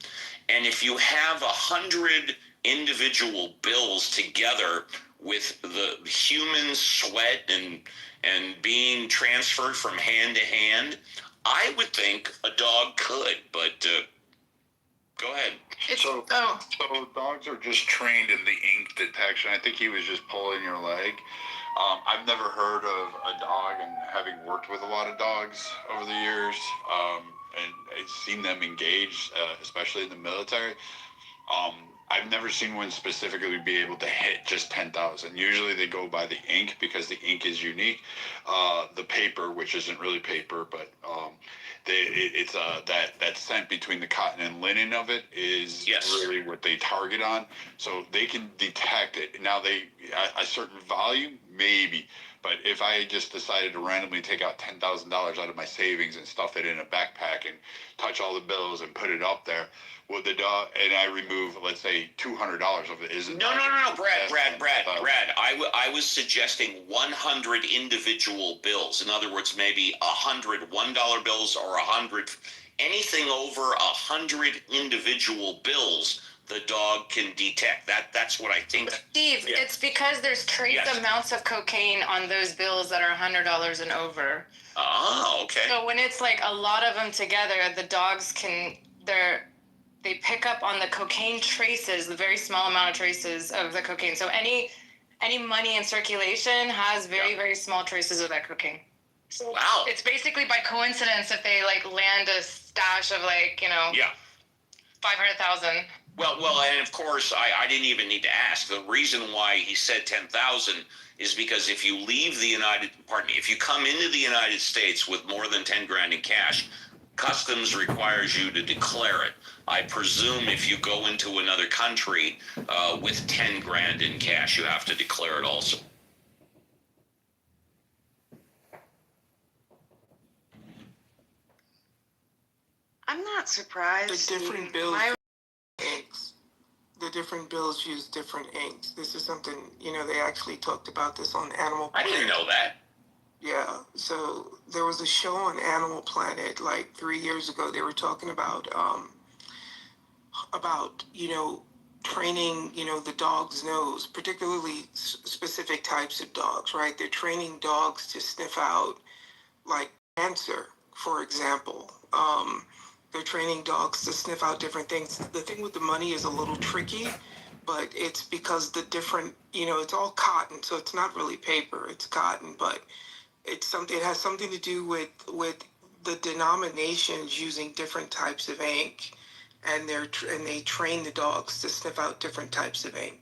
And if you have 100 individual bills together with the human sweat and being transferred from hand to hand, I would think a dog could, but go ahead. So dogs are just trained in the ink detection. I think he was just pulling your leg. I've never heard of a dog, and having worked with a lot of dogs over the years, and I've seen them engage, especially in the military. I've never seen one specifically be able to hit just 10,000. Usually they go by the ink because the ink is unique. The paper, which isn't really paper, but it's that scent between the cotton and linen of it is really what they target on. So they can detect it. Now a certain volume, maybe. But if I just decided to randomly take out $10,000 out of my savings and stuff it in a backpack and touch all the bills and put it up there, would the dog, and I remove, let's say, $200 of it, isn't? No, Brad. I was suggesting 100 individual bills. In other words, maybe 100 $1 bills or 100, anything over 100 individual bills, the dog can detect. That's what I think. Steve, it's because there's trace amounts of cocaine on those bills that are $100 and over. Oh, okay. So when it's like a lot of them together, the dogs they pick up on the cocaine traces, the very small amount of traces of the cocaine. So any money in circulation has very, very small traces of that cocaine. So wow. It's basically by coincidence if they land a stash of 500,000. Well, and of course, I didn't even need to ask. The reason why he said 10,000 is because if you if you come into the United States with more than 10 grand in cash, Customs requires you to declare it. I presume if you go into another country with 10 grand in cash, you have to declare it also. I'm not surprised. The different bills inks. The different bills use different inks. This is something, they actually talked about this on Animal Planet. I didn't know that. Yeah, so there was a show on Animal Planet like 3 years ago. They were talking about training, the dog's nose, particularly specific types of dogs, right? They're training dogs to sniff out like cancer, for example. They're training dogs to sniff out different things. The thing with the money is a little tricky, but it's because the different, it's all cotton, so it's not really paper, it's cotton, but it has something to do with the denominations using different types of ink, and they train the dogs to sniff out different types of ink.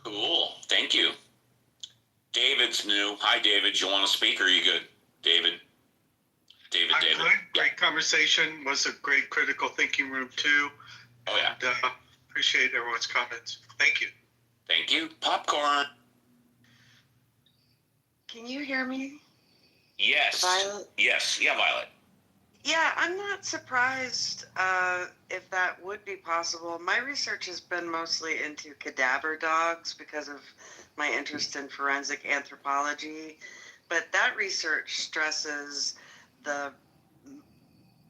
Cool. Thank you. David's new. Hi, David. You want to speak or are you good? David. David. Great conversation. Was a great critical thinking room too. Oh, yeah. And, appreciate everyone's comments. Thank you. Thank you. Popcorn. Can you hear me? Yes. Violet? Yes. Yeah, Violet. Yeah, I'm not surprised if that would be possible. My research has been mostly into cadaver dogs because of my interest in forensic anthropology. But that research stresses the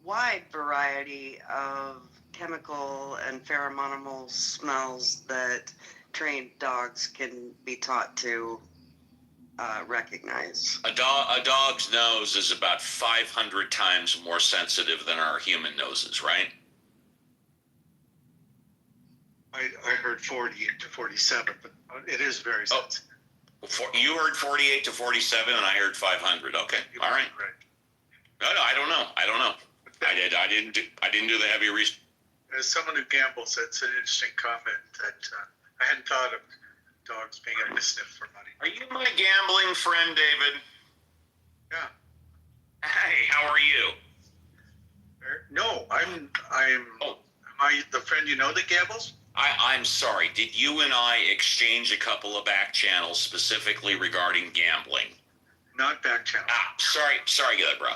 wide variety of chemical and pheromonal smells that trained dogs can be taught to recognize. A dog's nose is about 500 times more sensitive than our human noses, right? I heard 48 to 47, but it is very sensitive. You heard 48 to 47, and I heard 500. Okay, all right. No, I don't know. I didn't do the heavy research. As someone who gambles, that's an interesting comment that I hadn't thought of dogs being able to sniff for money. Are you my gambling friend, David? Yeah. Hey, how are you? No, I'm. Am I the friend you know that gambles? I'm sorry. Did you and I exchange a couple of back channels specifically regarding gambling? Not back channel. Sorry, good, bro.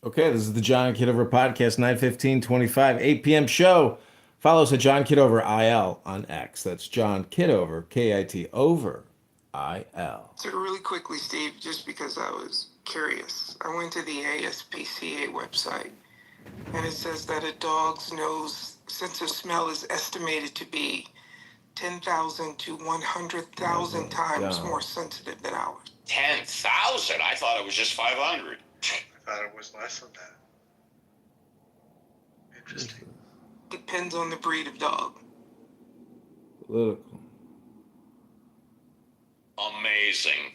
Okay, this is the John Kitover Podcast, 9/15/25, 8 p.m. show. Follow us at John Kitover IL on X. That's John Kitover, K-I-T, over I-L. So really quickly, Steve, just because I was curious, I went to the ASPCA website, and it says that a dog's nose sense of smell is estimated to be 10,000 to 100,000 times more sensitive than ours. 10,000? I thought it was just 500. I thought it was less than that. Interesting. Depends on the breed of dog. Political. Amazing.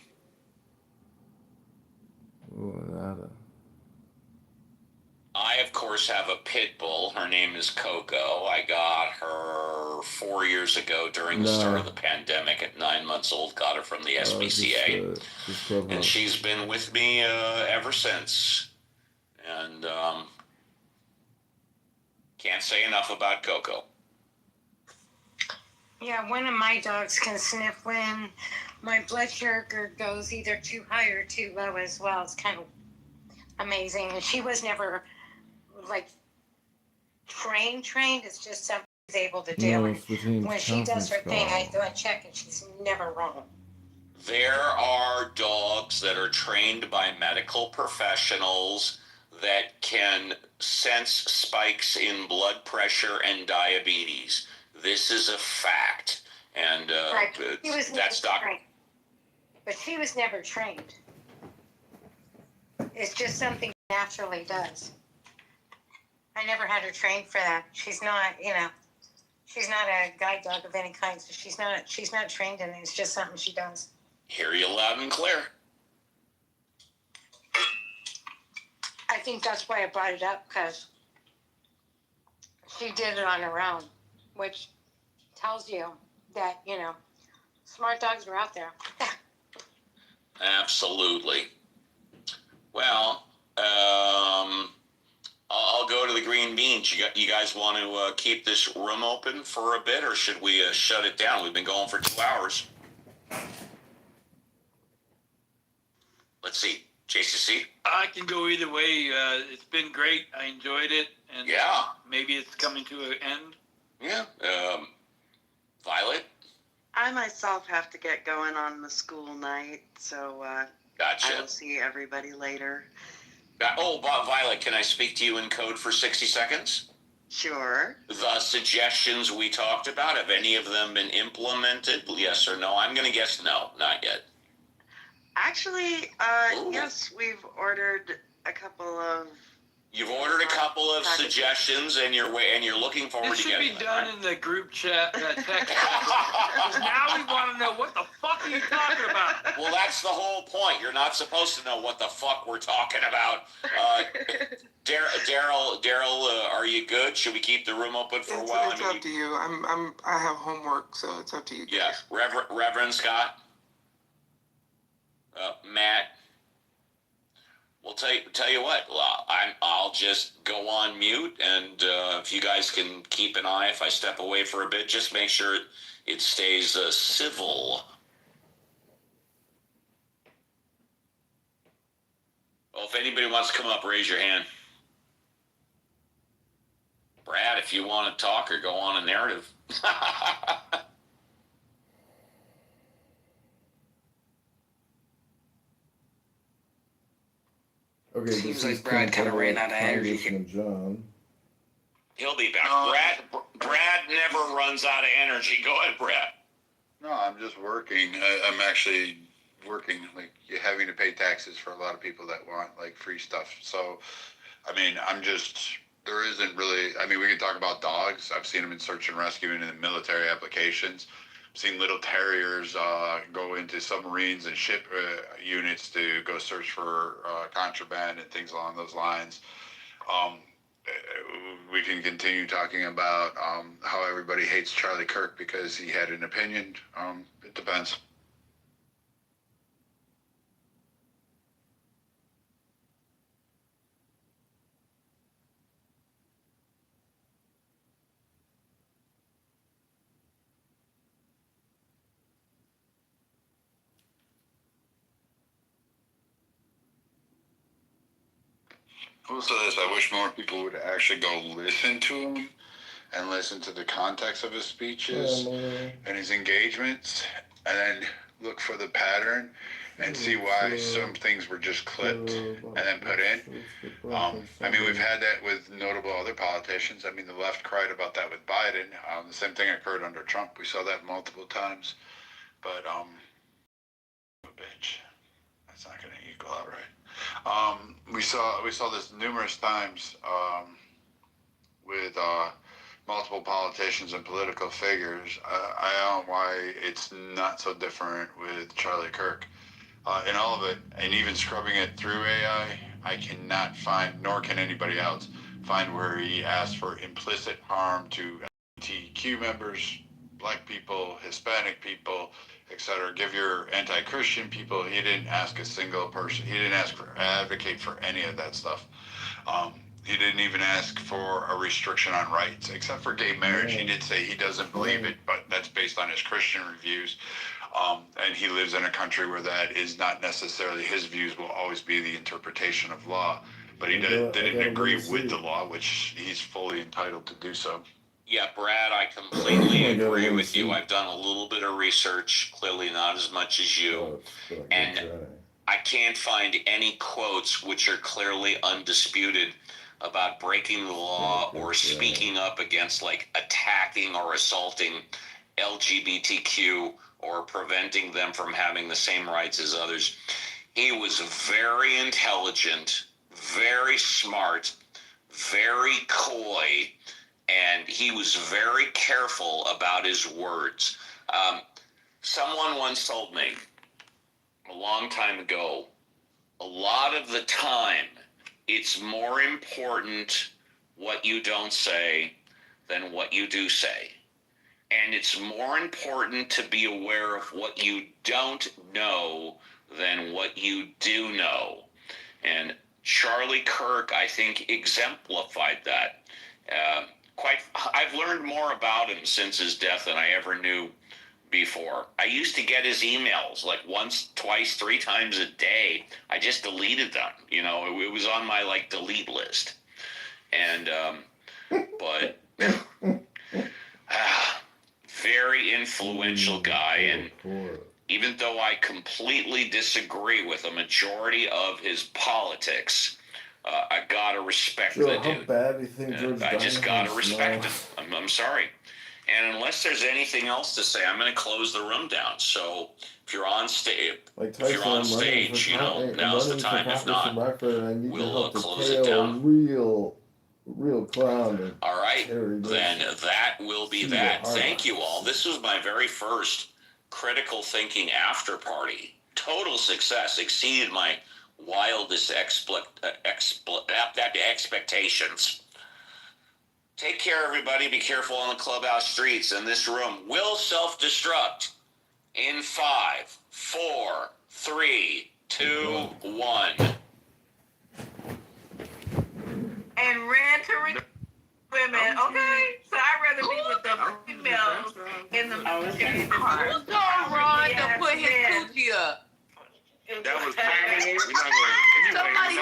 I, of course, have a pit bull. Her name is Coco. I got her 4 years ago during the start of the pandemic at 9 months old. Got her from the SPCA. And she's been with me ever since. And can't say enough about Coco. Yeah, one of my dogs can sniff when my blood sugar goes either too high or too low as well. It's kind of amazing. And she was never like trained. It's just something she's able to do. And when she does her thing, I go and check, and she's never wrong. There are dogs that are trained by medical professionals that can sense spikes in blood pressure and diabetes. This is a fact, and that's Dr. But she was never trained. It's just something she naturally does. I never had her trained for that. She's not, she's not a guide dog of any kind, so she's not trained in it. It's just something she does. Hear you loud and clear. I think that's why I brought it up, because she did it on her own, which tells you that, smart dogs are out there. Absolutely. Well, I'll go to the green beans. You guys want to keep this room open for a bit, or should we shut it down? We've been going for 2 hours. Let's see. JCC? I can go either way. It's been great. I enjoyed it. And maybe it's coming to an end. Yeah. Violet? I myself have to get going on the school night, so Gotcha. I will see everybody later. Violet, can I speak to you in code for 60 seconds? Sure. The suggestions we talked about, have any of them been implemented? Yes or no? I'm going to guess no, not yet. Actually, yes, we've ordered a couple of. You've ordered a couple of suggestions, and you're looking forward This to should getting be done in the group chat, text chat. Because now we want to know what the fuck are you talking about? Well, that's the whole point. You're not supposed to know what the fuck we're talking about. Daryl, are you good? Should we keep the room open for a while? It's up to you. I have homework, so it's up to you guys. Yeah, Reverend Scott, Matt. We'll tell you what. I'll just go on mute, and if you guys can keep an eye, if I step away for a bit, just make sure it stays civil. Well, if anybody wants to come up, raise your hand. Brad, if you want to talk or go on a narrative. Okay, seems like Brad kind of ran out of energy. Congressman John. He'll be back. Brad never runs out of energy. Go ahead, Brad. No, I'm just working. I'm actually working, like you're having to pay taxes for a lot of people that want like free stuff. So, I mean, there isn't really, I mean, we can talk about dogs. I've seen them in search and rescue and in the military applications. I've seen little terriers go into submarines and ship units to go search for contraband and things along those lines. We can continue talking about how everybody hates Charlie Kirk because he had an opinion. It depends. Also, this, I wish more people would actually go listen to him and listen to the context of his speeches and his engagements, and then look for the pattern and see why some things were just clipped and then put in. I mean, we've had that with notable other politicians. I mean, the left cried about that with Biden. The same thing occurred under Trump. We saw that multiple times. But, bitch. That's not going to equal out right. We saw this numerous times with multiple politicians and political figures. I don't know why it's not so different with Charlie Kirk. In all of it, and even scrubbing it through AI, I cannot find, nor can anybody else, find where he asked for implicit harm to LGBTQ members, black people, Hispanic people, etc. Give your anti-Christian people. He didn't ask a single person. He didn't advocate for any of that stuff. He didn't even ask for a restriction on rights, except for gay marriage. He did say he doesn't believe it, but that's based on his Christian reviews. And he lives in a country where that is not necessarily his views will always be the interpretation of law. But he didn't agree with the law, which he's fully entitled to do so. Yeah, Brad, I completely agree with you. I've done a little bit of research, clearly not as much as you. And I can't find any quotes which are clearly undisputed about breaking the law or speaking up against, like, attacking or assaulting LGBTQ or preventing them from having the same rights as others. He was very intelligent, very smart, very coy, and he was very careful about his words. Someone once told me a long time ago, a lot of the time, it's more important what you don't say than what you do say. And it's more important to be aware of what you don't know than what you do know. And Charlie Kirk, I think, exemplified that. I've learned more about him since his death than I ever knew before. I used to get his emails like once, twice, 3 times a day. I just deleted them. You know, it was on my like delete list. And, but very influential guy, and even though I completely disagree with a majority of his politics, I gotta respect the How dude. bad do you think George I just gotta Dynamite respect smells? him. I'm sorry. And unless there's anything else to say, I'm going to close the room down. So if you're on stage, Like if Tyson, you're on I'm running stage, for you know, now's the time. If not, Rockford, and I need your we'll help to close it KO a down. real clown. All right, Terry then Wilson. that will be See that. the heart Thank you eyes. all. This was my very first critical thinking after party. Total success. Exceeded my wildest expectations. Take care, everybody. Be careful on the clubhouse streets. And this room will self-destruct in 5, 4, 3, 2, 1. And ran to women, okay? So I'd rather be with the females in the car. Who's gonna run to put his coochie up? That was Somebody